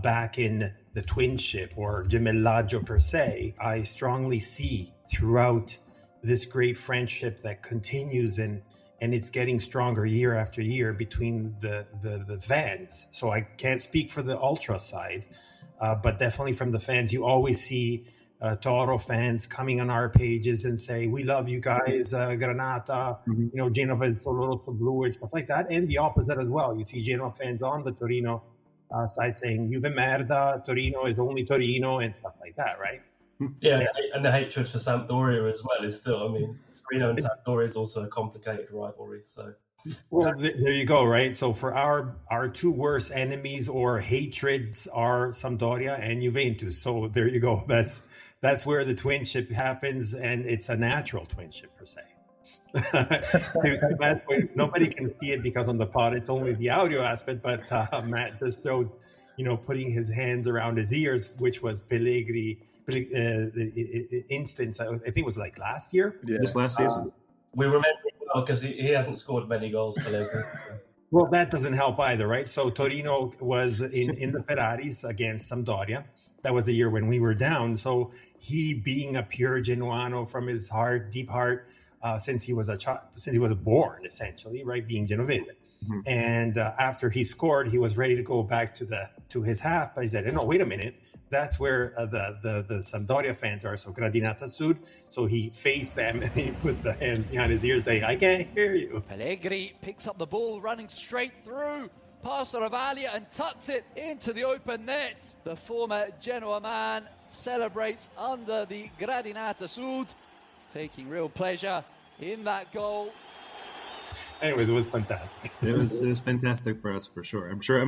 back in the twinship or gemellaggio per se, I strongly see throughout this great friendship that continues, and it's getting stronger year after year between the fans. So I can't speak for the ultra side, but definitely from the fans, you always see Toro fans coming on our pages and say, "We love you guys, Granata, Genova is so blue," and stuff like that. And the opposite as well. You see Genoa fans on the Torino side saying, "Juve merda, Torino is only Torino," and stuff like that, right? Yeah, and the hatred for Sampdoria as well is still, I mean, Torino and Sampdoria is also a complicated rivalry. So, well, there you go, right? So for our two worst enemies or hatreds are Sampdoria and Juventus. So there you go. That's where the twinship happens, and it's a natural twinship per se. To that point, nobody can see it because on the pod it's only the audio aspect. But Matt just showed, putting his hands around his ears, which was Pellegrini instance. I think it was like last year. Yeah. This last season. We remember it well because he hasn't scored many goals, Pellegrini. Well, that doesn't help either, right? So Torino was in the Ferraris against Sampdoria. That was the year when we were down. So he, being a pure Genoano from his heart, deep heart, since he was born, essentially, right, being Genovese. Mm-hmm. And after he scored, he was ready to go back to his half, but he said, "No, wait a minute. That's where the Sampdoria fans are. So Gradinata Sud." So he faced them and he put the hands behind his ears, saying, "I can't hear you." Pellegrini picks up the ball, running straight through past Ravaglia and tucks it into the open net. The former Genoa man celebrates under the Gradinata Sud, taking real pleasure in that goal. Anyways, it was fantastic. It was fantastic for us, for sure. I'm sure.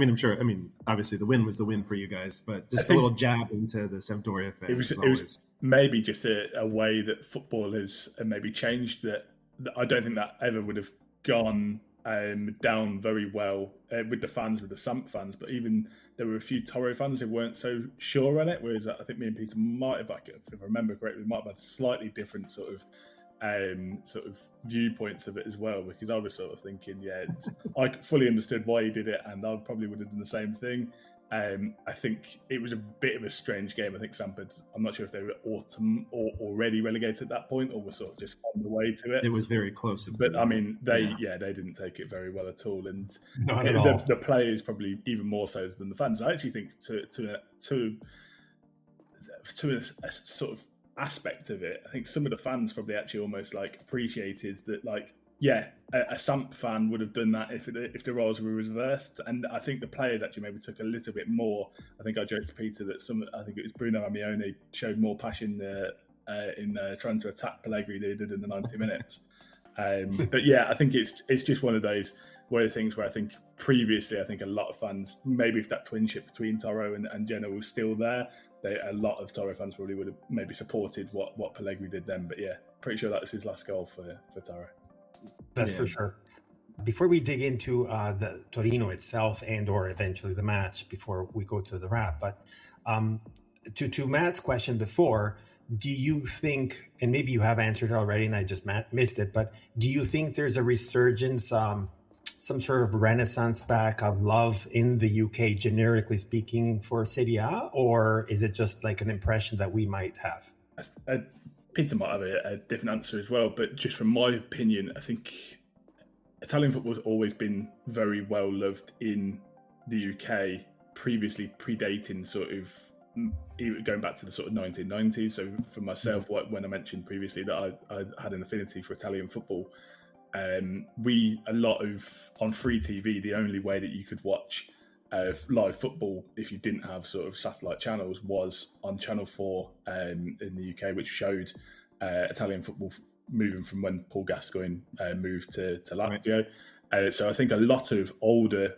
Obviously the win was the win for you guys, but just a little jab into the Sampdoria fans. It was maybe just a way that football has maybe changed. That I don't think that ever would have gone down very well with the fans, with the Samp fans. But even there were a few Toro fans who weren't so sure on it. Whereas I think me and Peter might have, if I remember correctly, we might have had slightly different sort of viewpoints of it as well, because I was sort of thinking, I fully understood why he did it, and I probably would have done the same thing. I think it was a bit of a strange game. I think Sampdoria, I'm not sure if they were already relegated at that point, or were sort of just on the way to it. It was very close. But I mean, they didn't take it very well at all, and not at all. The players probably even more so than the fans. I actually think to a sort of aspect of it, I think some of the fans probably actually almost appreciated that, a Samp fan would have done that if the roles were reversed. And I think the players actually maybe took a little bit more. I think I joked to Peter that I think it was Bruno Amione showed more passion in trying to attack Pellegrini than he did in the 90 minutes. But yeah, I think it's just one of those things where I think previously, I think a lot of fans, maybe if that twinship between Toro and Genoa was still there, a lot of Toro fans probably would have maybe supported what Pellegrini did then. But yeah, pretty sure that was his last goal for Toro. That's for sure. Before we dig into the Torino itself and or eventually the match, before we go to the wrap, but to Matt's question before, do you think, and maybe you have answered it already and I just missed it, but do you think there's a resurgence, some sort of renaissance back of love in the UK, generically speaking, for Serie A, or is it just like an impression that we might have? Peter might have a different answer as well, but just from my opinion, I think Italian football has always been very well loved in the UK, previously predating sort of going back to the sort of 1990s. So for myself, when I mentioned previously that I had an affinity for Italian football, on free TV, the only way that you could watch live football if you didn't have sort of satellite channels was on Channel 4 in the UK, which showed Italian football moving from when Paul Gascoigne moved to Lazio. So I think a lot of older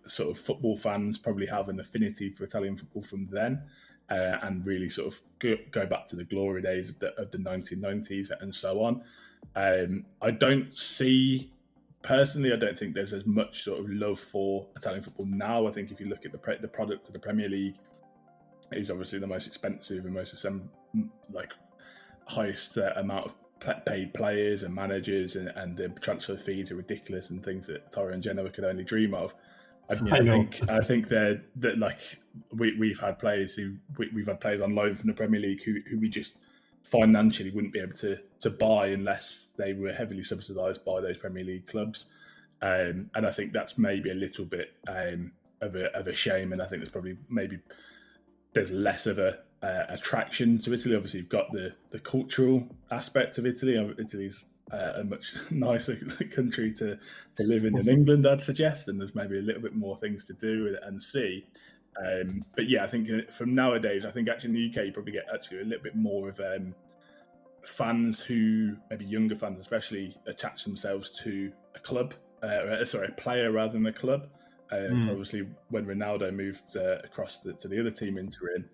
sort of football fans probably have an affinity for Italian football from then, and really sort of go back to the glory days of the 1990s and so on. I don't see, personally, I don't think there's as much sort of love for Italian football now. I think if you look at the product of the Premier League, it is obviously the most expensive and most highest amount of paid players and managers, and the transfer fees are ridiculous and things that Toro and Genoa could only dream of. I think that like we've had players we've had players on loan from the Premier League who we just financially wouldn't be able to buy unless they were heavily subsidised by those Premier League clubs, and I think that's maybe a little bit of a shame. And I think there's less of a attraction to Italy. Obviously, you've got the cultural aspect of Italy. Italy's a much nicer country to live in than England, I'd suggest, and there's maybe a little bit more things to do and see. But yeah, I think from nowadays, I think actually in the UK you probably get actually a little bit more of fans who, maybe younger fans especially, attach themselves to a club, a player rather than a club. Obviously, when Ronaldo moved across to the other team in Turin,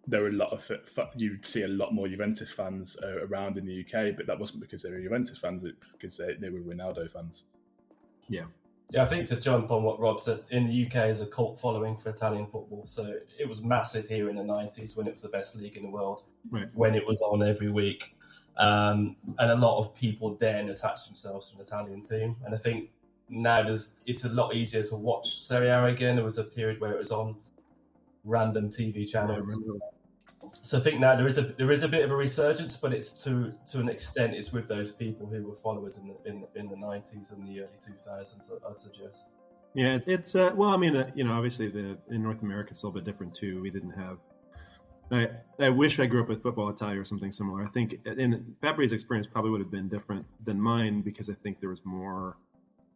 there were a lot of you'd see a lot more Juventus fans around in the UK, but that wasn't because they were Juventus fans; it's because they were Ronaldo fans. Yeah, I think to jump on what Rob said, in the UK is a cult following for Italian football. So it was massive here in the 90s when it was the best league in the world, when it was on every week. And a lot of people then attached themselves to an Italian team. And I think now it's a lot easier to watch Serie A again. There was a period where it was on random TV channels. So I think now there is a bit of a resurgence, but it's to an extent it's with those people who were followers in the 90s and the early 2000s. I'd suggest. Yeah, it's obviously in North America it's a little bit different too. We didn't have. I wish I grew up with Football Italia or something similar. I think in Fabry's experience probably would have been different than mine because I think there was more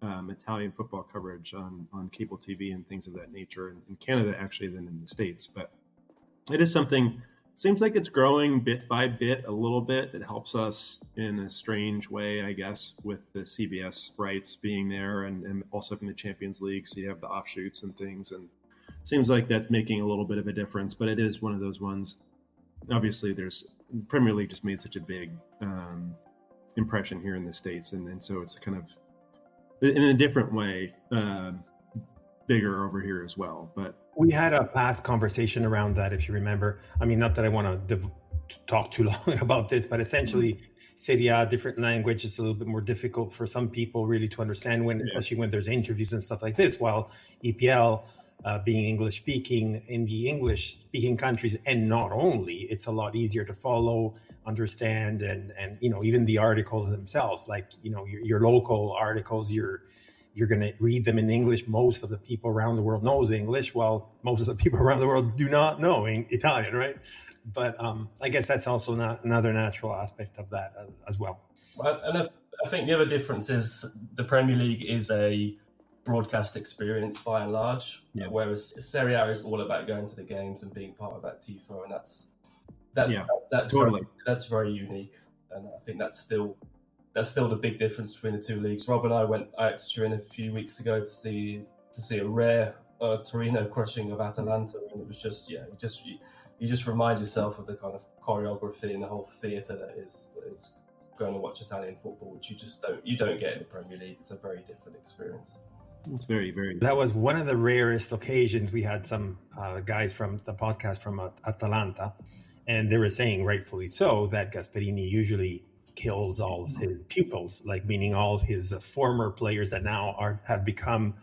Italian football coverage on cable TV and things of that nature in Canada actually than in the States. But it is something. Seems like it's growing bit by bit a little bit. It helps us in a strange way, I guess, with the CBS rights being there and also from the Champions League. So you have the offshoots and things. And it seems like that's making a little bit of a difference. But it is one of those ones. Obviously, the Premier League just made such a big impression here in the States. And so it's kind of, in a different way, bigger over here as well. But we had a past conversation around that, if you remember. I mean, not that I want to talk too long about this, but essentially, Serie A, different language, it's a little bit more difficult for some people really to understand especially when there's interviews and stuff like this. While EPL, being English speaking in the English speaking countries, and not only, it's a lot easier to follow, understand, and even the articles themselves, like your local articles, you're going to read them in English. Most of the people around the world knows English. Well, most of the people around the world do not know Italian, right? But I guess that's also another natural aspect of that as well. And I think the other difference is the Premier League is a broadcast experience by and large, whereas Serie A is all about going to the games and being part of that tifo, and that's totally that's very unique, and I think that's still the big difference between the two leagues. Rob and I went out to Turin a few weeks ago to see a rare Torino crushing of Atalanta, and it was just you just remind yourself of the kind of choreography and the whole theatre that is going to watch Italian football, which you don't get in the Premier League. It's a very different experience. It's very, very. That was one of the rarest occasions. We had some guys from the podcast from Atalanta, and they were saying, rightfully so, that Gasperini usually kills all his pupils, like meaning all his former players that now have become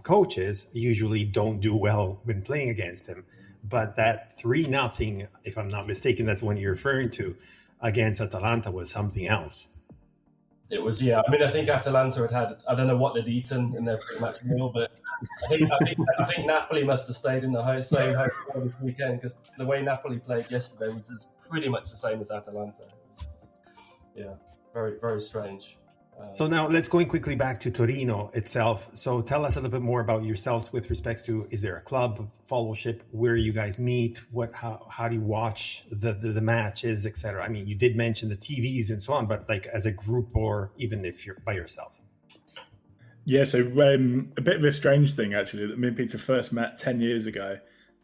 coaches usually don't do well when playing against him. But that 3-0, if I'm not mistaken, that's what you're referring to, against Atalanta was something else. It was, I mean, I think Atalanta had I don't know what they'd eaten in their pre-match meal, but I think Napoli must have stayed in the same hotel this weekend, because the way Napoli played yesterday was pretty much the same as Atalanta. It was just, very, very strange. So now let's go quickly back to Torino itself. So tell us a little bit more about yourselves with respects to, is there a club, fellowship, where you guys meet, how do you watch the matches, etc.? I mean, you did mention the TVs and so on, but like as a group or even if you're by yourself. Yeah, so a bit of a strange thing actually, that me and Peter first met 10 years ago,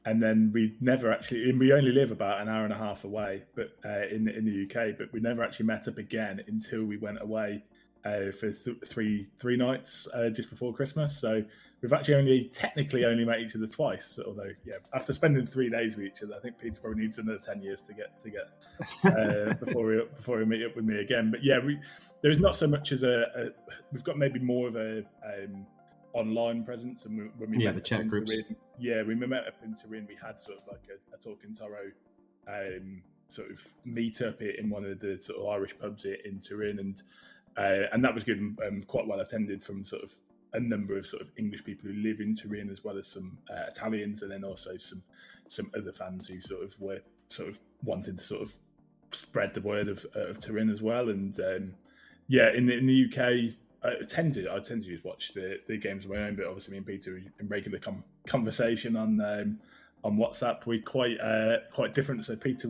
and then we only live about an hour and a half away, but in the UK, but we never actually met up again until we went away for three nights just before Christmas. So we've actually technically only met each other twice. Although, yeah, after spending 3 days with each other, I think Peter probably needs another 10 years to get before he meet up with me again. But yeah, there's not so much as we've got maybe more of a online presence. And when we met the chat groups. Turin, we met up in Turin. We had sort of like a Talking Toro sort of meet up in one of the sort of Irish pubs in Turin, and that was good and quite well attended from sort of a number of sort of English people who live in Turin, as well as some Italians, and then also some other fans who sort of were sort of wanted to sort of spread the word of Turin as well. And in the UK, I tend to just watch the games of my own, but obviously me and Peter are in regular conversation on WhatsApp. We're quite different. So Peter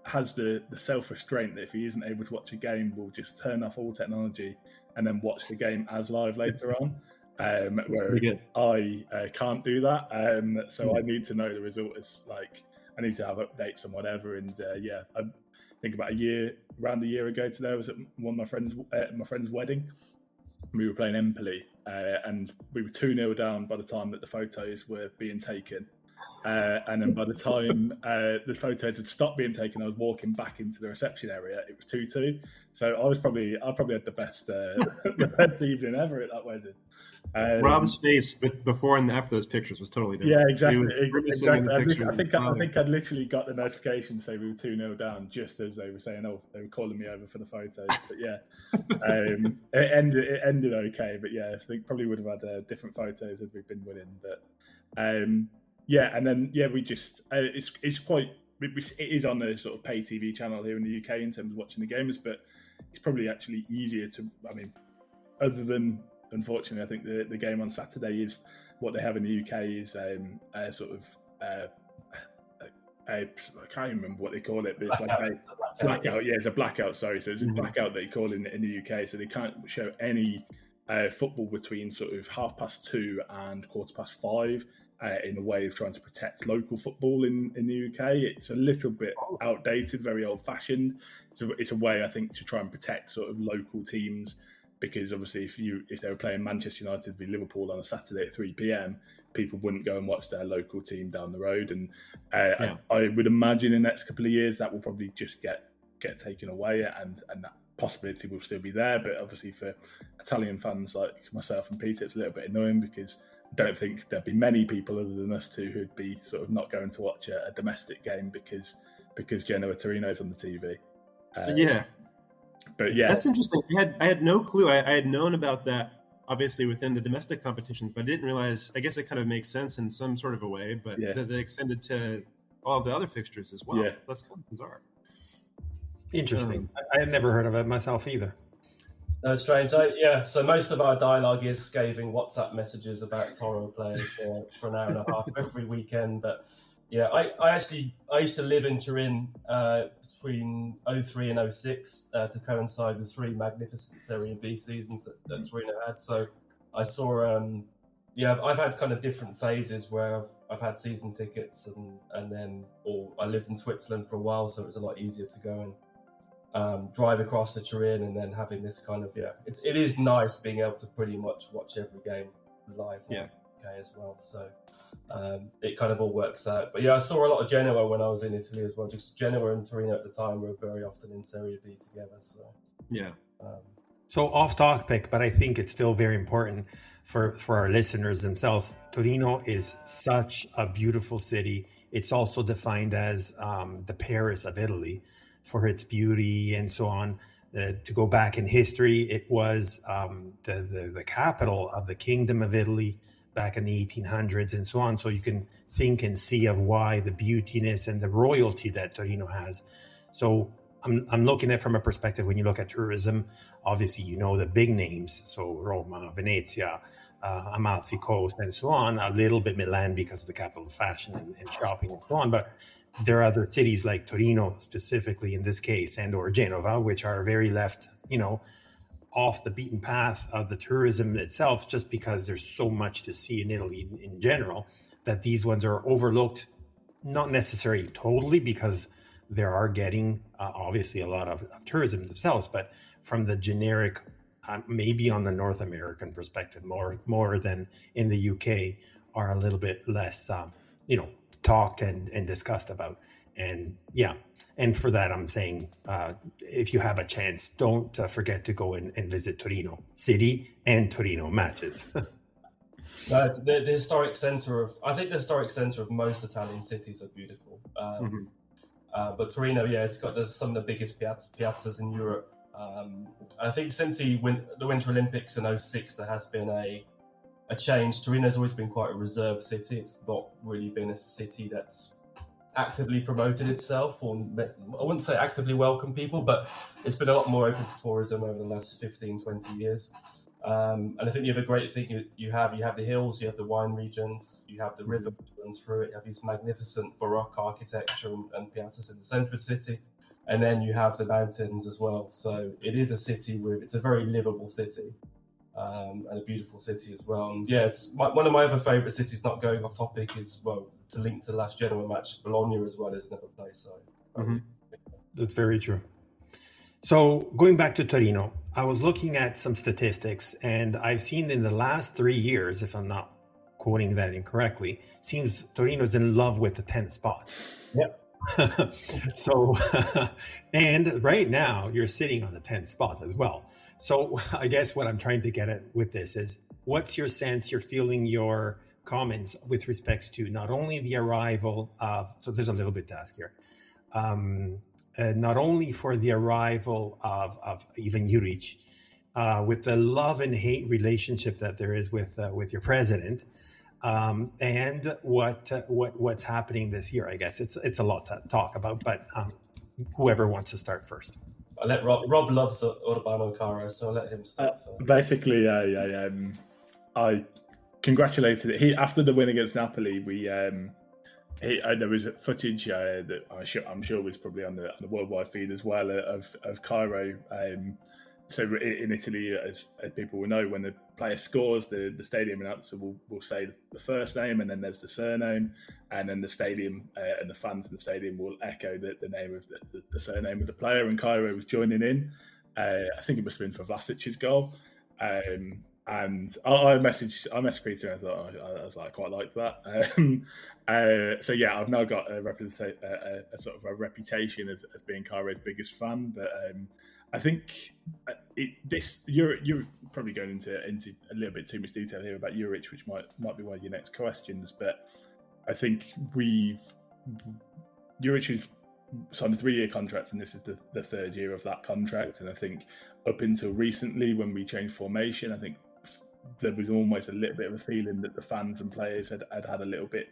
has the self-restraint that if he isn't able to watch a game, we'll just turn off all technology and then watch the game as live later on. Where I can't do that. So I need to know the result. Is like I need to have updates on whatever. And I think about around a year ago today, I was at one of my friend's wedding. We were playing Empoli, and we were 2-0 down by the time that the photos were being taken. And then by the time the photos had stopped being taken, I was walking back into the reception area. It was 2-2. So I probably had the best evening ever at that wedding. Rob's face before and after those pictures was totally different. Yeah, exactly. I think I'd I'd literally got the notification saying we were 2-0 down just as they were saying, they were calling me over for the photos. But yeah, it ended okay. But yeah, I think probably would have had different photos if we'd been winning. But and then we just it is on the sort of pay TV channel here in the UK in terms of watching the games, but it's probably actually easier to. I mean, other than. Unfortunately, I think the game on Saturday is what they have in the UK is a sort of I can't remember what they call it, but it's like a blackout. Yeah, it's a blackout. Sorry, so it's a blackout that you call in the UK. So they can't show any football between sort of 2:30 and 5:15 in the way of trying to protect local football in the UK. It's a little bit outdated, very old-fashioned. So it's a way I think to try and protect sort of local teams. Because obviously, if they were playing Manchester United v Liverpool on a Saturday at 3 p.m, people wouldn't go and watch their local team down the road. And I would imagine in the next couple of years that will probably just get taken away, and that possibility will still be there. But obviously, for Italian fans like myself and Peter, it's a little bit annoying because I don't think there'd be many people other than us two who'd be sort of not going to watch a domestic game because Genoa Torino is on the TV. But yeah, that's interesting. I had no clue. I had known about that obviously within the domestic competitions, but I didn't realize. I guess it kind of makes sense in some sort of a way, but that extended to all the other fixtures as well. Yeah. That's kind of bizarre. Interesting. I had never heard of it myself either. No, strange. So most of our dialogue is scathing WhatsApp messages about Toro players for an hour and a half every weekend. But yeah, I used to live in Turin between 03 and 06 to coincide with 3 magnificent Serie B seasons that Torino had. So I saw, I've had kind of different phases where I've had season tickets and then I lived in Switzerland for a while, so it was a lot easier to go and drive across to Turin, and then having this kind of it is nice being able to pretty much watch every game live in the UK as well. So it kind of all works out. But yeah, I saw a lot of Genoa when I was in Italy as well. Just Genoa and Torino at the time were very often in Serie B together. So So off topic, but I think it's still very important for our listeners themselves. Torino is such a beautiful city. It's also defined as the Paris of Italy for its beauty and so on. To go back in history, it was the capital of the Kingdom of Italy back in the 1800s and so on. So you can think and see of why the beautiness and the royalty that Torino has. So I'm looking at it from a perspective when you look at tourism. Obviously, you know the big names, so Roma, Venezia, Amalfi Coast, and so on. A little bit Milan because of the capital of fashion and shopping and so on. But there are other cities like Torino, specifically in this case, and or Genova, which are very left, off the beaten path of the tourism itself, just because there's so much to see in Italy in general, that these ones are overlooked, not necessarily totally, because there are getting obviously a lot of tourism themselves, but from the generic maybe on the North American perspective, more than in the UK, are a little bit less, talked and discussed about. And yeah, and for that, I'm saying, if you have a chance, don't forget to go and visit Torino City and Torino matches. No, it's the historic centre of. I think the historic centre of most Italian cities are beautiful. But Torino, it's got some of the biggest piazzas in Europe. I think since the Winter Olympics in 2006, there has been a change. Torino's always been quite a reserved city. It's not really been a city that's actively promoted itself, or I wouldn't say actively welcome people, but it's been a lot more open to tourism over the last 15, 20 years. And I think you have a great thing. You have the hills, you have the wine regions, you have the river which runs through it, you have these magnificent Baroque architecture and piazzas in the centre of the city, and then you have the mountains as well. So it is a city it's a very livable city, and a beautiful city as well. And it's one of my other favourite cities. Not going off topic, is to link to the last Genoa match, Bologna as well is another place. So That's very true. So going back to Torino, I was looking at some statistics, and I've seen in the last 3 years, if I'm not quoting that incorrectly, seems Torino's in love with the 10th spot. Yep. So, and right now you're sitting on the 10th spot as well. So I guess what I'm trying to get at with this is, what's your sense, your feeling, your comments with respects to not only the arrival of, so there's a little bit to ask here, not only for the arrival of Ivan Juric, with the love and hate relationship that there is with your president, and what's happening this year. I guess it's a lot to talk about, but whoever wants to start first. I'll let Rob loves Urbano Caro, so I'll let him start first. Basically, I congratulated it. After the win against Napoli, there was footage that I'm sure was probably on the worldwide feed as well of Cairo. So in Italy, as people will know, when the player scores, the stadium announcer will say the first name, and then there's the surname, and then the stadium and the fans in the stadium will echo the name of the surname of the player. And Cairo was joining in. I think it must have been for Vlasic's goal. And I messaged Peter, and I thought I was like, I quite like that. So yeah, I've now got a sort of a reputation as being Cairo's biggest fan. But I think you're probably going into a little bit too much detail here about Juric, which might be one of your next questions. But I think Juric has signed a 3-year contract, and this is the third year of that contract. And I think up until recently, when we changed formation, I think there was almost a little bit of a feeling that the fans and players had a little bit,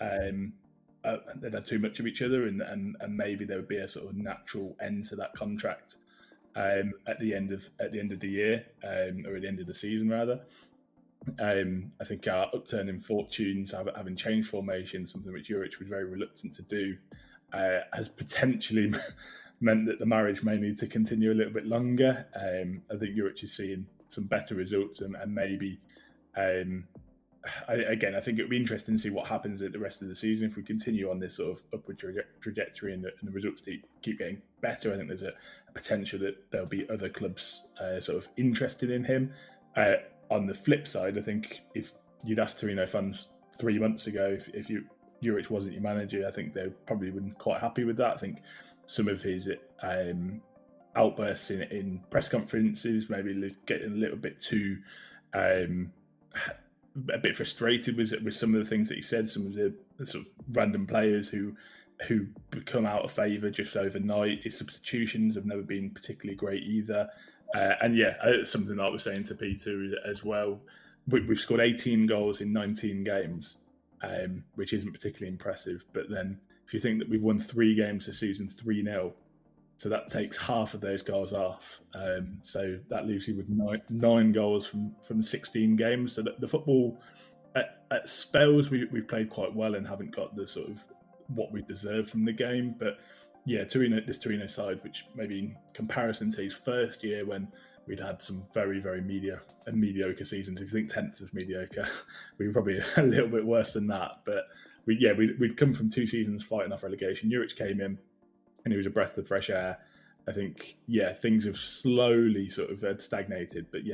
they'd had too much of each other, and maybe there would be a sort of natural end to that contract at the end of the year, or at the end of the season rather. I think our upturn in fortunes, having changed formation, something which Juric was very reluctant to do, has potentially meant that the marriage may need to continue a little bit longer. I think Juric is seeing some better results, and maybe I think it would be interesting to see what happens at the rest of the season if we continue on this sort of upward trajectory and the results keep getting better. I think there's a potential that there'll be other clubs sort of interested in him. On the flip side, I think if you'd asked Torino fans 3 months ago if Juric wasn't your manager, I think they probably wouldn't quite happy with that. I think some of his outbursts in press conferences, maybe getting a little bit too a bit frustrated with some of the things that he said, some of the sort of random players who become out of favour just overnight. His substitutions have never been particularly great either. And it's something that I was saying to Peter as well. We've scored 18 goals in 19 games, which isn't particularly impressive. But then if you think that we've won 3 games this season 3-0, so that takes half of those goals off. So that leaves you with 9 goals from 16 games. So the football, at spells, we've played quite well and haven't got the sort of what we deserve from the game. But yeah, this Torino side, which maybe in comparison to his first year when we'd had some very, very mediocre seasons. If you think 10th was mediocre, we were probably a little bit worse than that. But we'd come from 2 seasons fighting off relegation. Juric came in, and he was a breath of fresh air. I think, things have slowly sort of stagnated. But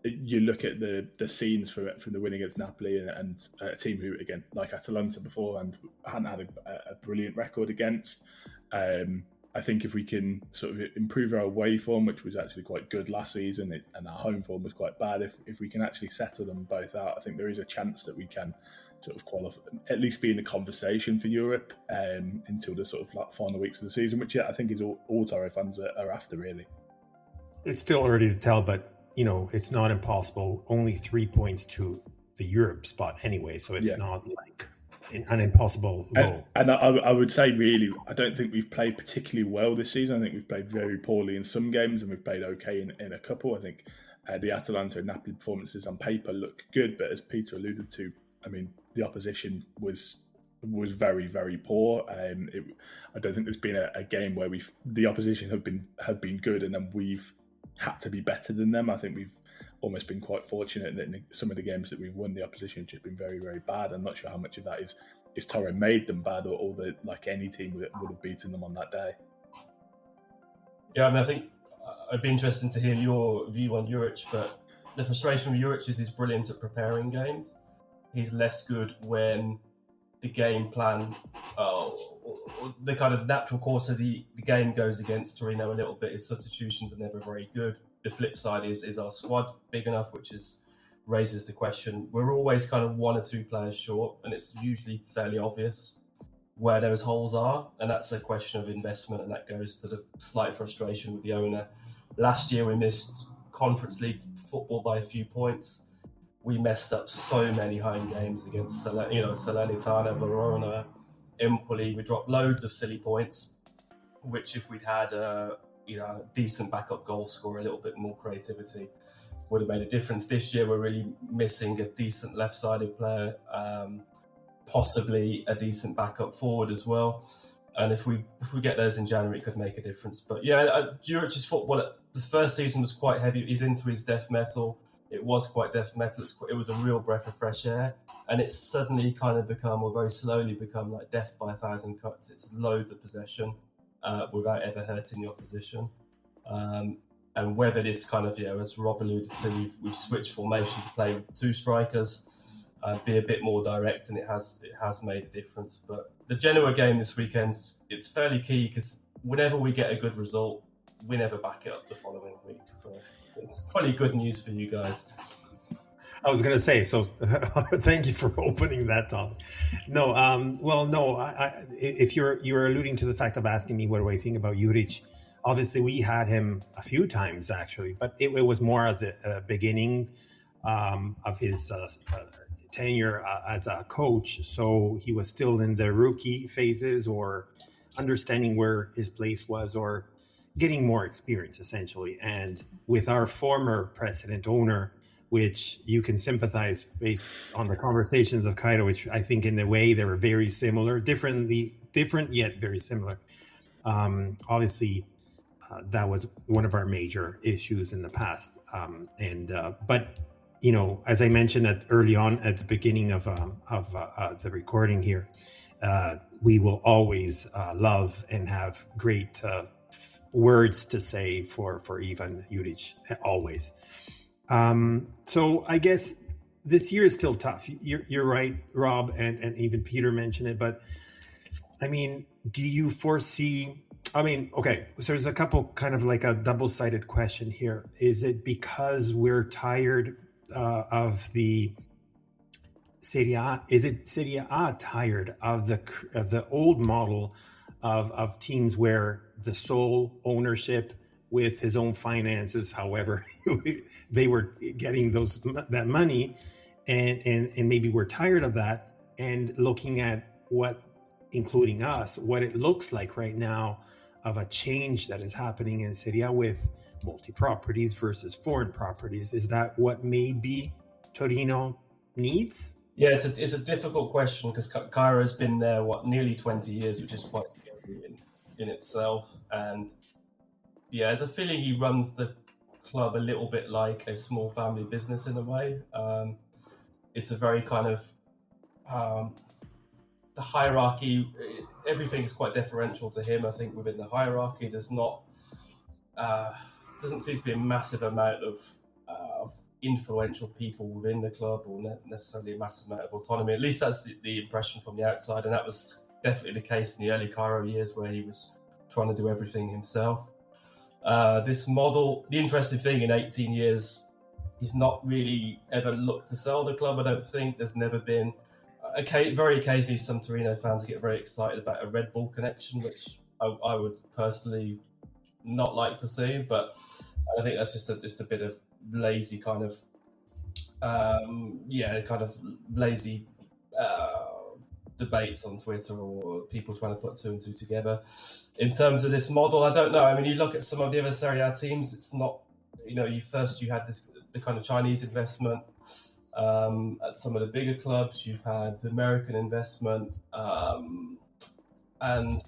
you look at the scenes from the win against Napoli and a team who, again, like Atalanta before, and hadn't had a brilliant record against. I think if we can sort of improve our away form, which was actually quite good last season, and our home form was quite bad, if we can actually settle them both out, I think there is a chance that we can sort of qualify, at least be in the conversation for Europe until the sort of like final weeks of the season, which I think is all Toro fans are after, really. It's still early to tell, but it's not impossible. Only 3 points to the Europe spot anyway, so it's not like an impossible goal. And I would say, really, I don't think we've played particularly well this season. I think we've played very poorly in some games, and we've played okay in a couple. I think the Atalanta and Napoli performances on paper look good, but as Peter alluded to, I mean, the opposition was very, very poor. I don't think there's been a game where the opposition have been good and then we've had to be better than them. I think we've almost been quite fortunate that in some of the games that we've won, the opposition has just been very, very bad. I'm not sure how much of that is Toro made them bad, or that like any team would have beaten them on that day. Yeah, I mean, I think it'd be interesting to hear your view on Juric, but the frustration with Juric is he's brilliant at preparing games. He's less good when the game plan, or the kind of natural course of the game goes against Torino a little bit. His substitutions are never very good. The flip side is our squad big enough, which raises the question. We're always kind of one or two players short, and it's usually fairly obvious where those holes are, and that's a question of investment, and that goes to the slight frustration with the owner. Last year we missed Conference League football by a few points. We messed up so many home games against Salernitana, Verona, Empoli. We dropped loads of silly points, which if we'd had a decent backup goal scorer, a little bit more creativity, would have made a difference. This year we're really missing a decent left-sided player, possibly a decent backup forward as well. And if we get those in January, it could make a difference. But Juric's football, the first season was quite heavy. He's into his death metal. It was quite death metal. It was a real breath of fresh air. And it's suddenly kind of become, or very slowly become, like death by a thousand cuts. It's loads of possession without ever hurting the opposition. And whether this kind of, as Rob alluded to, we've switched formation to play with two strikers, be a bit more direct, and it has made a difference. But the Genoa game this weekend, it's fairly key because whenever we get a good result, we never back it up the following week. So it's probably good news for you guys. I was going to say, so thank you for opening that topic. No, if you're alluding to the fact of asking me what do I think about Juric, obviously we had him a few times actually, but it was more at the beginning of his tenure as a coach. So he was still in the rookie phases or understanding where his place was or getting more experience essentially. And with our former president owner, which you can sympathize based on the conversations of Cairo, which I think in a way they were very similar, different yet very similar. Obviously, that was one of our major issues in the past. But as I mentioned early on at the beginning of the recording here, we will always love and have great words to say for Ivan Juric, always. So I guess this year is still tough. You're right, Rob, and even Peter mentioned it. But I mean, do you foresee? I mean, okay. So there's a couple kind of like a double-sided question here. Is it because we're tired of the Serie A? Is it Serie A tired of the old model of teams where the sole ownership with his own finances, however they were getting that money, and maybe we're tired of that, and looking at what, including us, what it looks like right now of a change that is happening in Serie A with multi-properties versus foreign properties. Is that what maybe Torino needs? Yeah, it's a difficult question because Cairo's been there nearly 20 years, which is quite scary in itself. And yeah, there's a feeling he runs the club a little bit like a small family business in a way. It's a very kind of the hierarchy everything's quite deferential to him. I think within the hierarchy, there's not doesn't seem to be a massive amount of influential people within the club, or necessarily a massive amount of autonomy. At least that's the impression from the outside, and that was definitely the case in the early Cairo years where he was trying to do everything himself. This model, the interesting thing, in 18 years, he's not really ever looked to sell the club, I don't think. There's never been... very occasionally, some Torino fans get very excited about a Red Bull connection, which I would personally not like to see, but I think that's just a bit of lazy kind of lazy debates on Twitter, or people trying to put two and two together. In terms of this model, I don't know. I mean, you look at some of the other Serie A teams, it's not, you had the kind of Chinese investment at some of the bigger clubs. You've had the American investment, and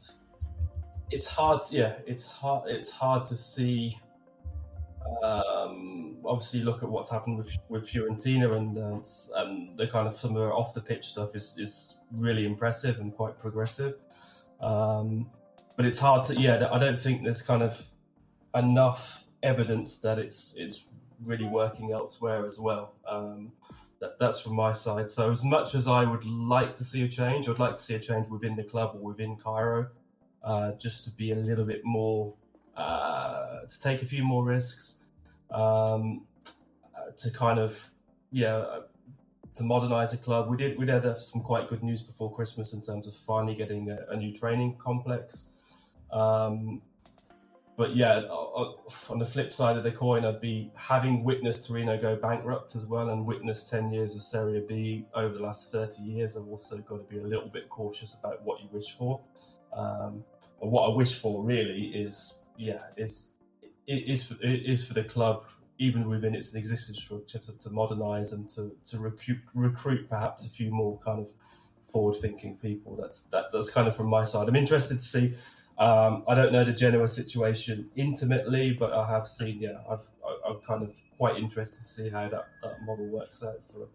it's hard to see. Obviously, look at what's happened with Fiorentina, and the kind of some of their off the pitch stuff is really impressive and quite progressive. But it's hard to I don't think there's kind of enough evidence that it's really working elsewhere as well. That's from my side. So as much as I would like to see a change, I'd like to see a change within the club or within Cairo, just to be a little bit more, to take a few more risks, to kind of, to modernise the club. We did have some quite good news before Christmas in terms of finally getting a new training complex. But on the flip side of the coin, I'd be, having witnessed Torino go bankrupt as well, and witnessed 10 years of Serie B over the last 30 years, I've also got to be a little bit cautious about what you wish for. And what I wish for really is for the club, even within its existing structure, to modernise and to recruit perhaps a few more kind of forward-thinking people. That's kind of from my side. I'm interested to see. I don't know the Genoa situation intimately, but I have seen. I've kind of quite interested to see how that model works out for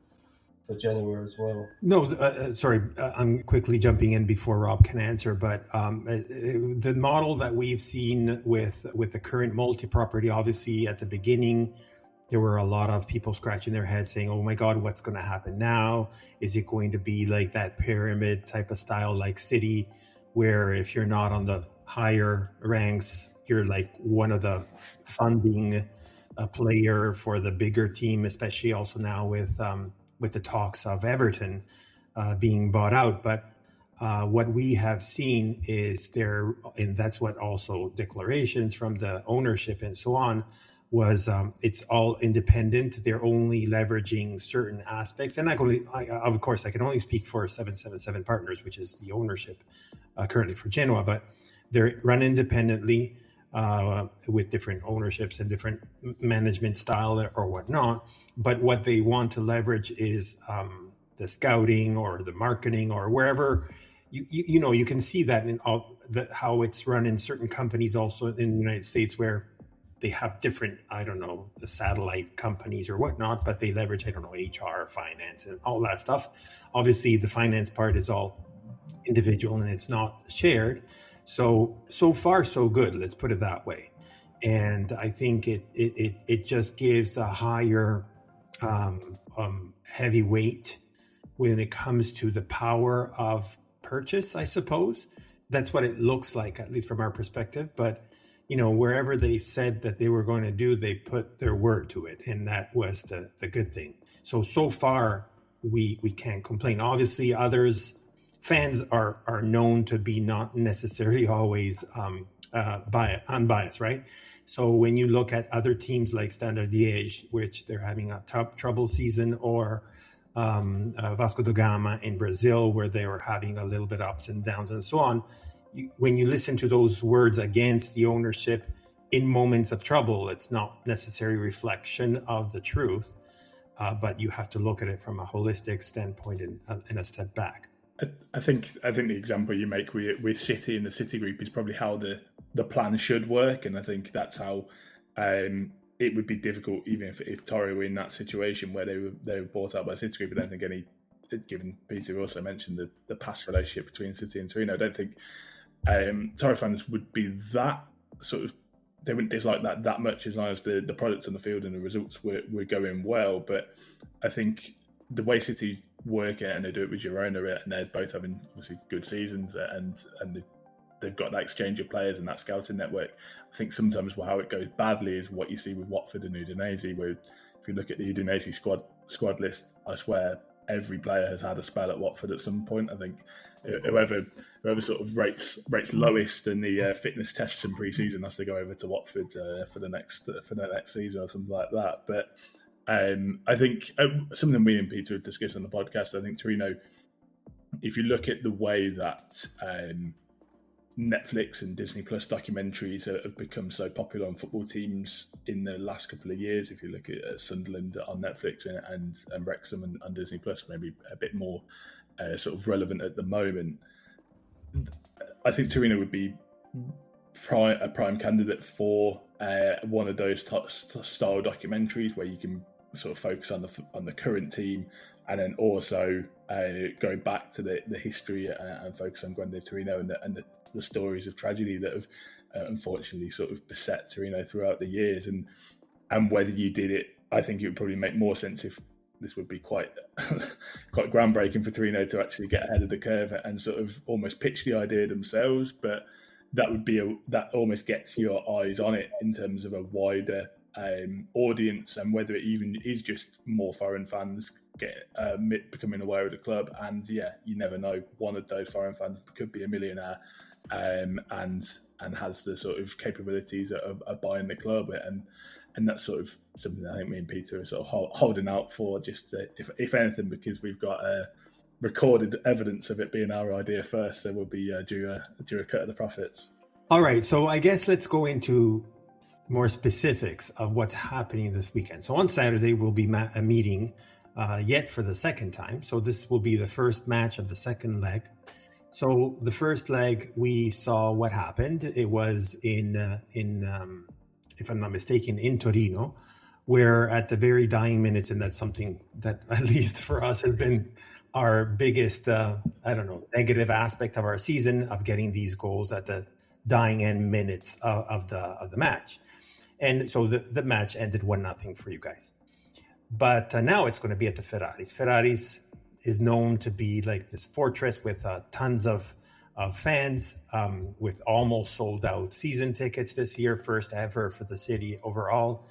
Genoa as well. No, sorry, I'm quickly jumping in before Rob can answer, but the model that we've seen with the current multi-property, obviously at the beginning, there were a lot of people scratching their heads saying, oh my God, what's going to happen now? Is it going to be like that pyramid type of style like City, where if you're not on the higher ranks, you're like one of the funding player for the bigger team, especially also now with the talks of Everton being bought out. But what we have seen is and that's what also declarations from the ownership and so on was, it's all independent. They're only leveraging certain aspects. And of course, I can only speak for 777 Partners, which is the ownership currently for Genoa, but they're run independently with different ownerships and different management style or whatnot. But what they want to leverage is the scouting or the marketing or wherever. You can see that in how it's run in certain companies also in the United States, where they have different, the satellite companies or whatnot, but they leverage, HR, finance, and all that stuff. Obviously, the finance part is all individual and it's not shared. So far, so good. Let's put it that way. And I think it just gives a higher heavyweight when it comes to the power of purchase, I suppose. That's what it looks like, at least from our perspective. But wherever they said that they were going to do, they put their word to it. And that was the good thing. So far, we can't complain. Obviously, fans are known to be not necessarily always unbiased, right? So when you look at other teams like Standard Liège, which they're having a trouble season, or Vasco da Gama in Brazil, where they were having a little bit ups and downs and so on, when you listen to those words against the ownership in moments of trouble, it's not necessarily reflection of the truth, but you have to look at it from a holistic standpoint and a step back. I think the example you make with City and the City Group is probably how the plan should work, and I think that's how it would be difficult, even if Toro were in that situation where they were bought out by City Group. I don't think given Peter also mentioned the past relationship between City and Torino, I don't think Toro fans would be that sort of, they wouldn't dislike that much as long as the product on the field and the results were going well. But I think the way City work it, and they do it with Girona, and they're both having obviously good seasons, and they've got that exchange of players and that scouting network. I think sometimes how it goes badly is what you see with Watford and Udinese, where if you look at the Udinese squad list, I swear every player has had a spell at Watford at some point. I think whoever sort of rates lowest in the fitness tests in pre-season has to go over to Watford for the next season or something like that. But I think something we and Peter have discussed on the podcast, I think Torino, if you look at the way that Netflix and Disney Plus documentaries have become so popular on football teams in the last couple of years, if you look at Sunderland on Netflix and Wrexham on Disney Plus, maybe a bit more sort of relevant at the moment, I think Torino would be a prime candidate for one of those style documentaries where you can sort of focus on the current team, and then also go back to the history and focus on Grande Torino and the stories of tragedy that have unfortunately sort of beset Torino throughout the years. And whether you did it, I think it would probably make more sense if this would be quite groundbreaking for Torino to actually get ahead of the curve and sort of almost pitch the idea themselves. But that would be that almost gets your eyes on it in terms of a wider audience, and whether it even is just more foreign fans becoming aware of the club. And yeah, you never know, one of those foreign fans could be a millionaire and has the sort of capabilities of buying the club, and that's sort of something I think me and Peter are sort of holding out for, just if anything, because we've got recorded evidence of it being our idea first, so we'll be due a cut of the profits. All right, so I guess let's go into more specifics of what's happening this weekend. So on Saturday, we'll be meeting yet for the second time. So this will be the first match of the second leg. So the first leg, we saw what happened. It was in if I'm not mistaken, in Torino, where at the very dying minutes, and that's something that at least for us has been our biggest, negative aspect of our season, of getting these goals at the dying end minutes of the match. And so the match ended 1-0 for you guys. But now it's going to be at the Ferraris. Ferraris is known to be like this fortress with tons of fans, with almost sold out season tickets this year, first ever for the city overall.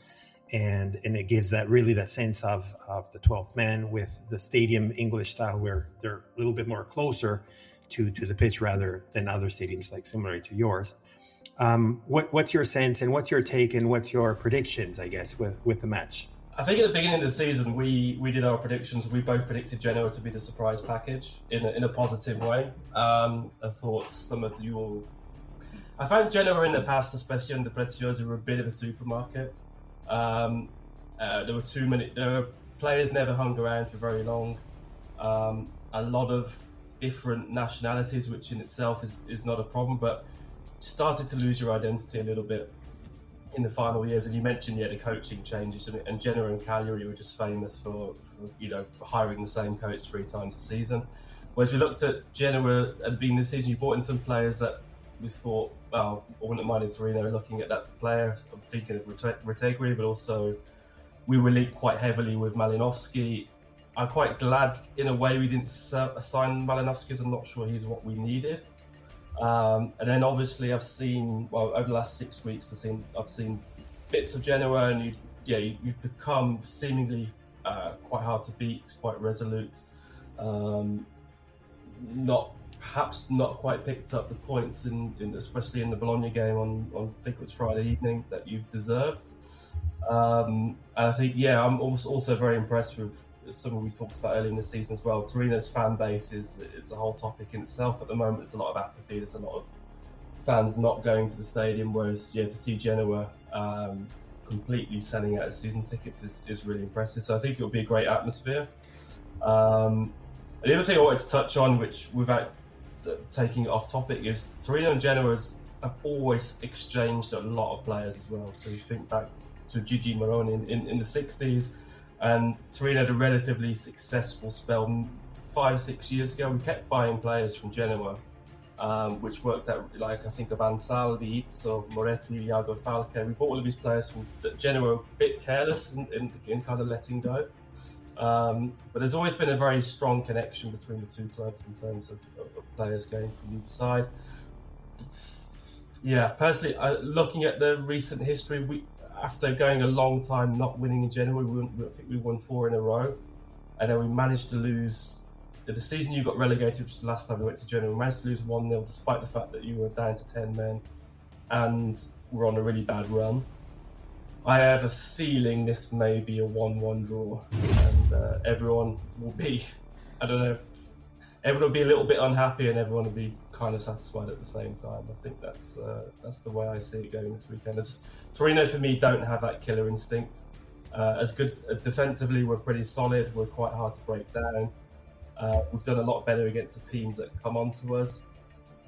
And it gives that sense of the 12th man, with the stadium English style, where they're a little bit more closer to the pitch rather than other stadiums like similar to yours. What's your sense, and what's your take, and what's your predictions, I guess, with the match? I think at the beginning of the season, we did our predictions. We both predicted Genoa to be the surprise package in a positive way. I thought I found Genoa in the past, especially under Preziosi, were a bit of a supermarket. There were too many. Players never hung around for very long. A lot of different nationalities, which in itself is not a problem, but started to lose your identity a little bit in the final years. And you mentioned the coaching changes, and Genoa and Cagliari were just famous for hiring the same coach 3 times a season. Whereas we looked at Genoa at the beginning of the season, you brought in some players that we thought, well, I wouldn't mind in Torino looking at that player. I'm thinking of Retegui, but also we were linked quite heavily with Malinowski. I'm quite glad in a way we didn't sign Malinowski, because I'm not sure he's what we needed. And then obviously I've seen, over the last 6 weeks, I've seen bits of Genoa, and you've become seemingly quite hard to beat, quite resolute. Perhaps not quite picked up the points especially in the Bologna game on I think it was Friday evening, that you've deserved. And I think I'm also very impressed with something we talked about earlier in the season as well. Torino's fan base is a whole topic in itself at the moment. There's a lot of apathy. There's a lot of fans not going to the stadium, whereas to see Genoa completely selling out season tickets is really impressive. So I think it'll be a great atmosphere. The other thing I wanted to touch on, which without taking it off topic, is Torino and Genoa have always exchanged a lot of players as well. So you think back to Gigi Moroni in the 60s, and Torino had a relatively successful spell 5-6 years ago, we kept buying players from Genoa, which worked out, like I think of Ansaldi, Izzo, Moretti, Iago Falque. We bought all of these players from Genoa, were a bit careless in kind of letting go. But there's always been a very strong connection between the two clubs in terms of players going from either side. Yeah, personally, looking at the recent history, after going a long time not winning in Genoa, I think we won 4 in a row, and then we managed to lose. The season you got relegated, which was the last time we went to Genoa, we managed to lose 1-0 despite the fact that you were down to 10 men and we're on a really bad run. I have a feeling this may be a 1-1 draw, and everyone will be, I don't know, everyone will be a little bit unhappy and everyone will be kind of satisfied at the same time. I think that's the way I see it going this weekend. Torino, for me, don't have that killer instinct. As good defensively, we're pretty solid. We're quite hard to break down. We've done a lot better against the teams that come onto us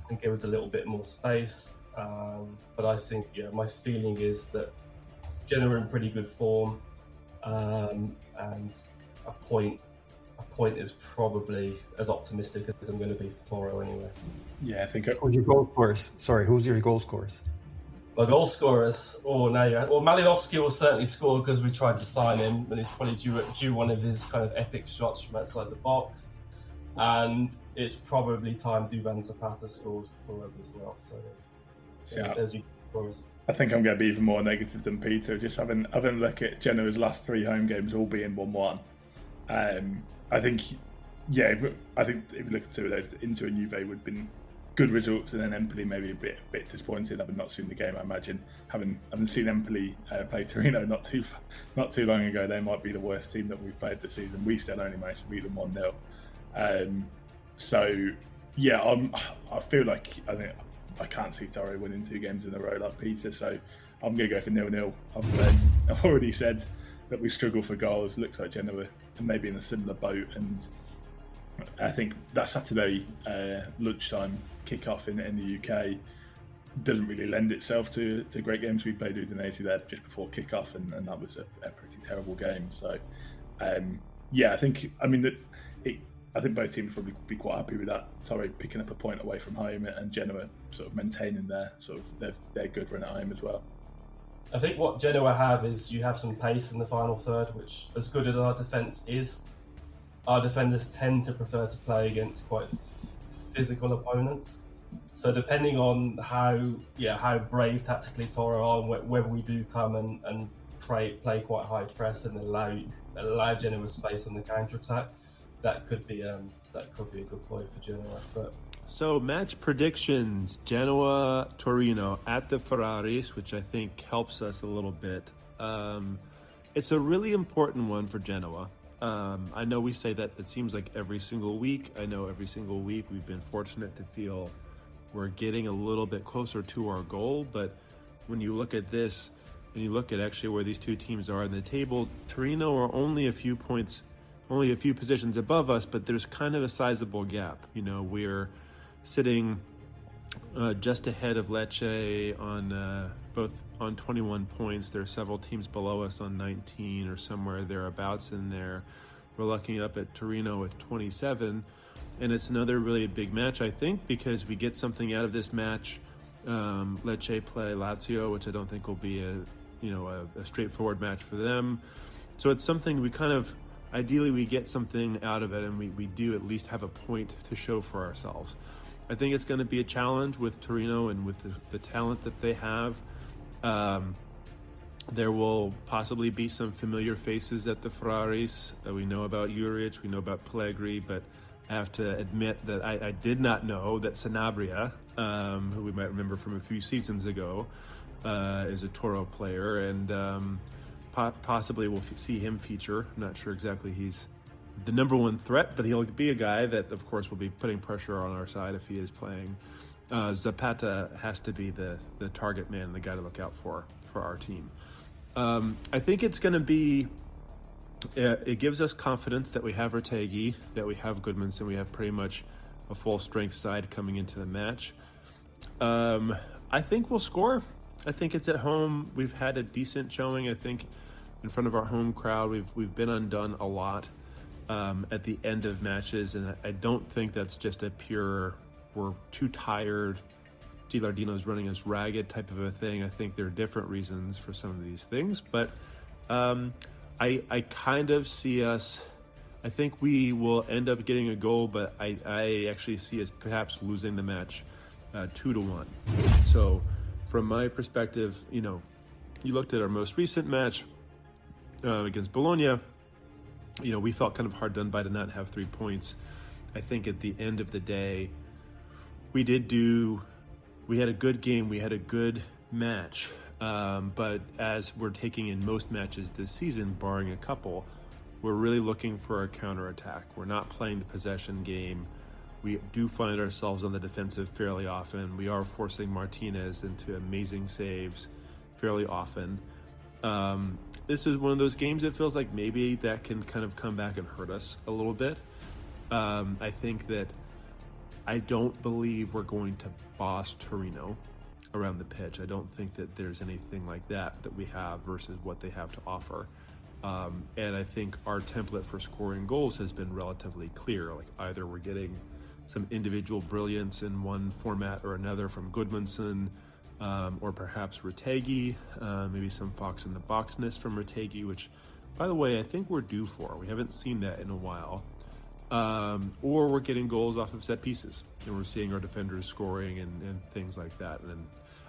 and give us a little bit more space. But I think, my feeling is that Genoa are in pretty good form, and a point is probably as optimistic as I'm going to be for Toro anyway. Yeah, I think. Who's your goal scorers? Sorry, who's your goal scorers? My goal scorers. Well, Malinowski will certainly score because we tried to sign him, and he's probably due one of his kind of epic shots from outside the box. And it's probably time Duvan Zapata scored for us as well. So there's your scorers. I think I'm going to be even more negative than Peter. Just having a look at Genoa's last 3 home games, all being 1-1. I think if you look at 2 of those, Inter and Juve would have been good results, and then Empoli maybe a bit disappointed. Having not seen the game, I imagine having seen Empoli play Torino not too long ago, they might be the worst team that we've played this season. We still only managed to beat them 1-0. I feel like I can't see Toro winning 2 games in a row like Peter, so I'm going to go for 0-0. I've already said that we struggle for goals. Looks like Genoa maybe in a similar boat, and I think that Saturday lunchtime kick-off in the UK doesn't really lend itself to great games. We played Udinese there just before kick-off, and that was a pretty terrible game. So, I think both teams probably be quite happy with that. Sorry, picking up a point away from home, and Genoa sort of maintaining their good run at home as well. I think what Genoa have is you have some pace in the final third, which, as good as our defence is, our defenders tend to prefer to play against quite physical opponents. So depending on how brave tactically Toro are, and whether we do come and play quite high press and allow Genoa space on the counter attack, that could be a good point for Genoa. But so match predictions: Genoa, Torino at the Ferraris, which I think helps us a little bit. It's a really important one for Genoa. I know we say that it seems like every single week. I know every single week we've been fortunate to feel we're getting a little bit closer to our goal. But when you look at this and you look at actually where these 2 teams are in the table, Torino are only a few positions above us, but there's kind of a sizable gap. We're sitting just ahead of Lecce on both on 21 points. There are several teams below us on 19 or somewhere thereabouts in there. We're looking up at Torino with 27, and it's another really big match, I think, because we get something out of this match. Lecce play Lazio, which I don't think will be a straightforward match for them. So it's something we kind of, ideally we get something out of it, and we do at least have a point to show for ourselves. I think it's going to be a challenge with Torino and with the talent that they have. There will possibly be some familiar faces at the Ferraris. We know about Juric, we know about Pellegrini, but I have to admit that I did not know that Sanabria, who we might remember from a few seasons ago, is a Toro player, and possibly we'll see him feature. I'm not sure exactly he's the number 1 threat, but he'll be a guy that, of course, will be putting pressure on our side if he is playing. Zapata has to be the target man, the guy to look out for our team. I think it's going to be, it gives us confidence that we have Retegui, that we have Goodmanson, we have pretty much a full strength side coming into the match. I think we'll score. I think it's at home. We've had a decent showing, I think, in front of our home crowd. We've been undone a lot. at the end of matches, and I don't think that's just a pure we're too tired, Gilardino's running us ragged type of a thing. I think there are different reasons for some of these things, but I kind of see us, I think we will end up getting a goal, but I actually see us perhaps losing the match 2-1. So from my perspective, you looked at our most recent match against Bologna. We felt kind of hard done by to not have 3 points. I think at the end of the day, we had a good game, we had a good match, but as we're taking in most matches this season, barring a couple, we're really looking for a counterattack. We're not playing the possession game. We do find ourselves on the defensive fairly often. We are forcing Martinez into amazing saves fairly often. This is one of those games that feels like maybe that can kind of come back and hurt us a little bit. I think that I don't believe we're going to boss Torino around the pitch. I don't think that there's anything like that we have versus what they have to offer. And I think our template for scoring goals has been relatively clear. Like either we're getting some individual brilliance in one format or another from Gudmundsson, or perhaps Retegui, maybe some fox in the boxness from Retegui, which, by the way, I think we're due for. We haven't seen that in a while. Or we're getting goals off of set pieces, and we're seeing our defenders scoring and things like that. And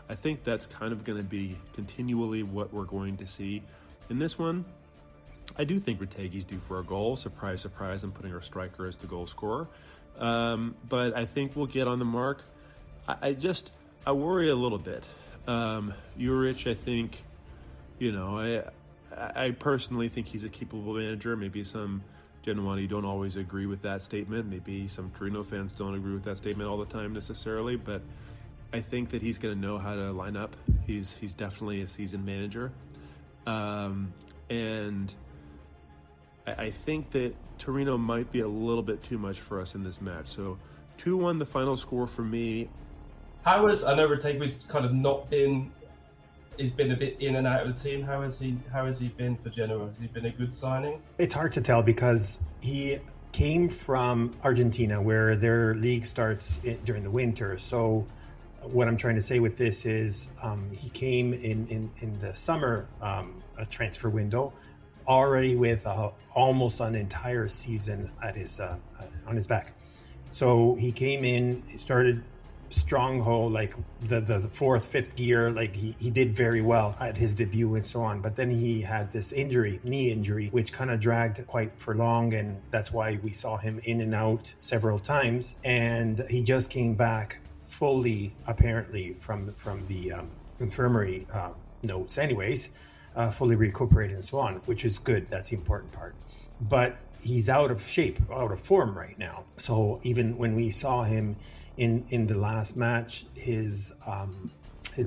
I think that's kind of going to be continually what we're going to see. In this one, I do think Retegui's due for a goal. Surprise, surprise, I'm putting our striker as the goal scorer. But I think we'll get on the mark. I worry a little bit. Juric, I think, I personally think he's a capable manager. Maybe some Genoa don't always agree with that statement. Maybe some Torino fans don't agree with that statement all the time necessarily, but I think that he's going to know how to line up. He's definitely a seasoned manager. And I think that Torino might be a little bit too much for us in this match. So 2-1, the final score for me. I know Retegui's kind of not been, he's been a bit in and out of the team. How has he been for Genoa? Has he been a good signing? It's hard to tell because he came from Argentina, where their league starts during the winter. So what I'm trying to say with this is he came in the summer transfer window already with almost an entire season at his on his back. So he came in, started stronghold, like the fourth, fifth gear, like he did very well at his debut and so on. But then he had this knee injury, which kind of dragged quite for long. And that's why we saw him in and out several times. And he just came back fully, apparently, from the infirmary notes anyways, fully recuperated and so on, which is good. That's the important part. But he's out of shape, out of form right now. So even when we saw him in the last match, his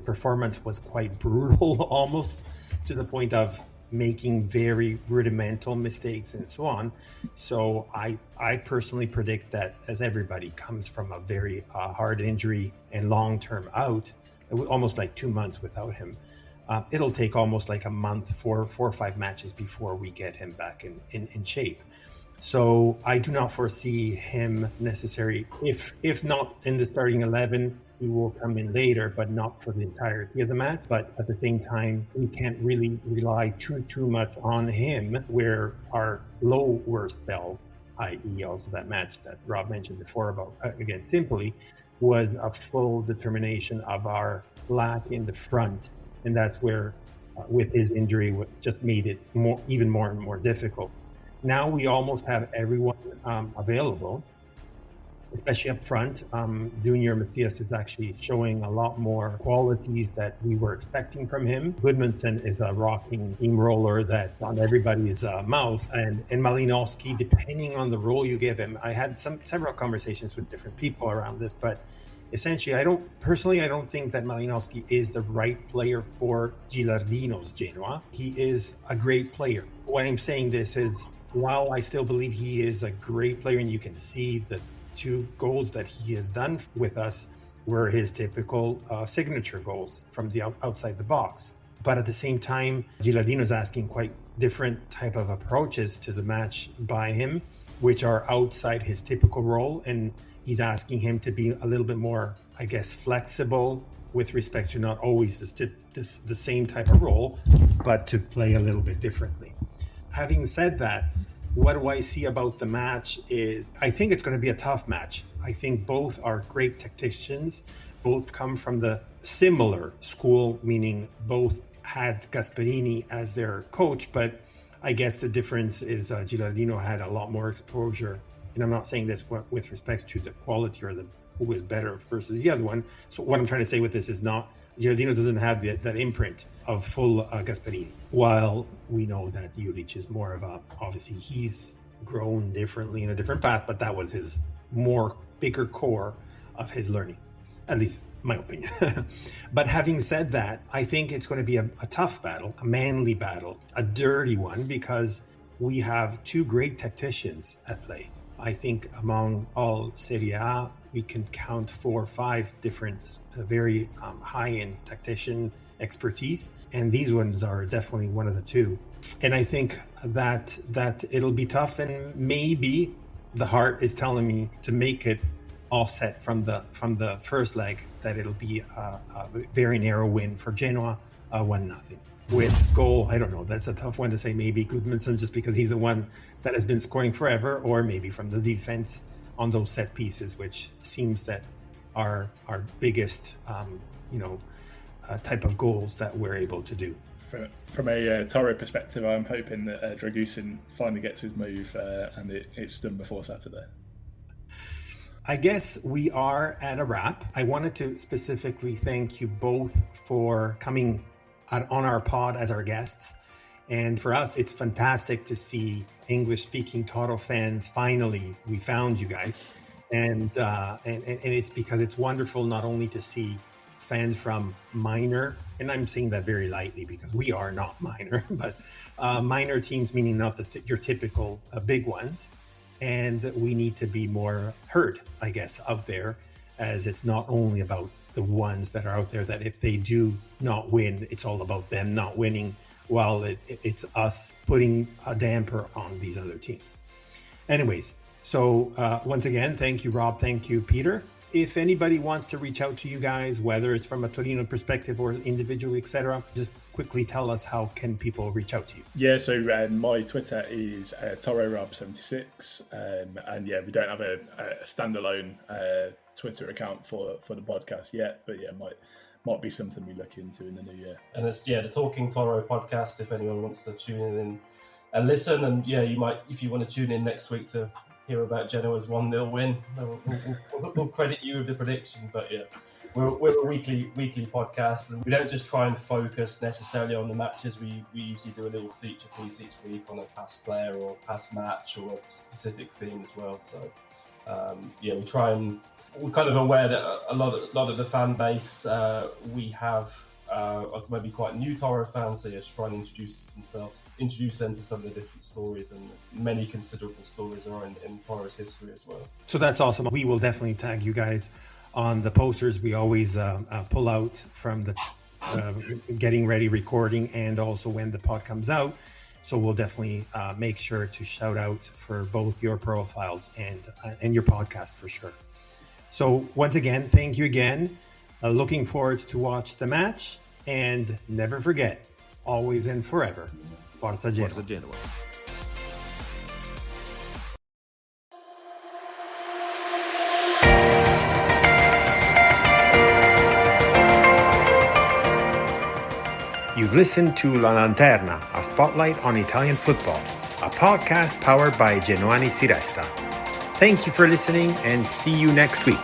performance was quite brutal, almost to the point of making very rudimental mistakes and so on. So I personally predict that, as everybody comes from a very hard injury and long-term out, almost like 2 months without him, it'll take almost like a month, 4 or 5 matches before we get him back in shape. So I do not foresee him necessary. If not in the starting 11, he will come in later, but not for the entirety of the match. But at the same time, we can't really rely too much on him, where our lower spell, i.e. also that match that Rob mentioned before about against Empoli, was a full determination of our lack in the front. And that's where, with his injury, just made it even more and more difficult. Now we almost have everyone available, especially up front. Junior Macias is actually showing a lot more qualities that we were expecting from him. Gudmundsson is a rocking steamroller that's on everybody's mouth. And Malinowski, depending on the role you give him, I had several conversations with different people around this, but essentially, I don't think that Malinowski is the right player for Gilardino's Genoa. He is a great player. Why I'm saying this is, while I still believe he is a great player, and you can see the 2 goals that he has done with us were his typical signature goals from the outside the box. But at the same time, Gilardino's asking quite different type of approaches to the match by him. which are outside his typical role. And he's asking him to be a little bit more, I guess, flexible with respect to not always the same type of role, but to play a little bit differently. Having said that, what do I see about the match is I think it's going to be a tough match. I think both are great tacticians. Both come from the similar school, meaning both had Gasperini as their coach, but I guess the difference is Gilardino had a lot more exposure. And I'm not saying this with respect to the quality or who was better versus the other one. So what I'm trying to say with this is not, Gilardino doesn't have that imprint of full Gasperini. While we know that Juric is more of obviously he's grown differently in a different path, but that was his more bigger core of his learning, at least my opinion. But having said that, I think it's going to be a tough battle, a manly battle, a dirty one, because we have two great tacticians at play. I think among all Serie A, we can count 4 or 5 different very high-end tactician expertise, and these ones are definitely one of the two. And I think that it'll be tough, and maybe the heart is telling me to make it offset from the first leg, that it'll be a very narrow win for Genoa, 1-0. With goal, I don't know, that's a tough one to say. Maybe Gudmundsson, just because he's the one that has been scoring forever, or maybe from the defense on those set pieces, which seems that are our biggest type of goals that we're able to do. From a Toro perspective, I'm hoping that Dragusin finally gets his move and it's done before Saturday. I guess we are at a wrap. I wanted to specifically thank you both for coming on our pod as our guests. And for us, it's fantastic to see English-speaking Toro fans. Finally, we found you guys. And it's because it's wonderful not only to see fans from minor, and I'm saying that very lightly because we are not minor, but minor teams, meaning not your typical big ones. And we need to be more heard, I guess, out there, as it's not only about the ones that are out there that if they do not win, it's all about them not winning, while it's us putting a damper on these other teams. Anyways, so once again, thank you, Rob. Thank you, Peter. If anybody wants to reach out to you guys, whether it's from a Torino perspective or individually, etc., just quickly tell us how can people reach out to you. Yeah, so my Twitter is ToroRob76, and yeah, we don't have a standalone Twitter account for the podcast yet, but yeah, might be something we look into in the new year. And it's the Talking Toro podcast, if anyone wants to tune in and listen. And yeah, you might, if you want to tune in next week to hear about Genoa's 1-0 win, we'll credit you with the prediction. But yeah, we're a weekly podcast, and we don't just try and focus necessarily on the matches. We usually do a little feature piece each week on a past player or past match or a specific theme as well. So yeah, we try and we're kind of aware that a lot of the fan base we have are maybe quite new Toro fans, so just trying to introduce them to some of the different stories, and many considerable stories are in Toro's history as well. So that's awesome. We will definitely tag you guys on the posters we always pull out from the getting ready recording, and also when the pod comes out. So we'll definitely make sure to shout out for both your profiles and your podcast for sure. So once again, thank you again. Looking forward to watch the match, and never forget, always and forever, Forza Genoa. Forza Genoa. You've listened to La Lanterna, a spotlight on Italian football, a podcast powered by Genoani Si Resta. Thank you for listening, and see you next week.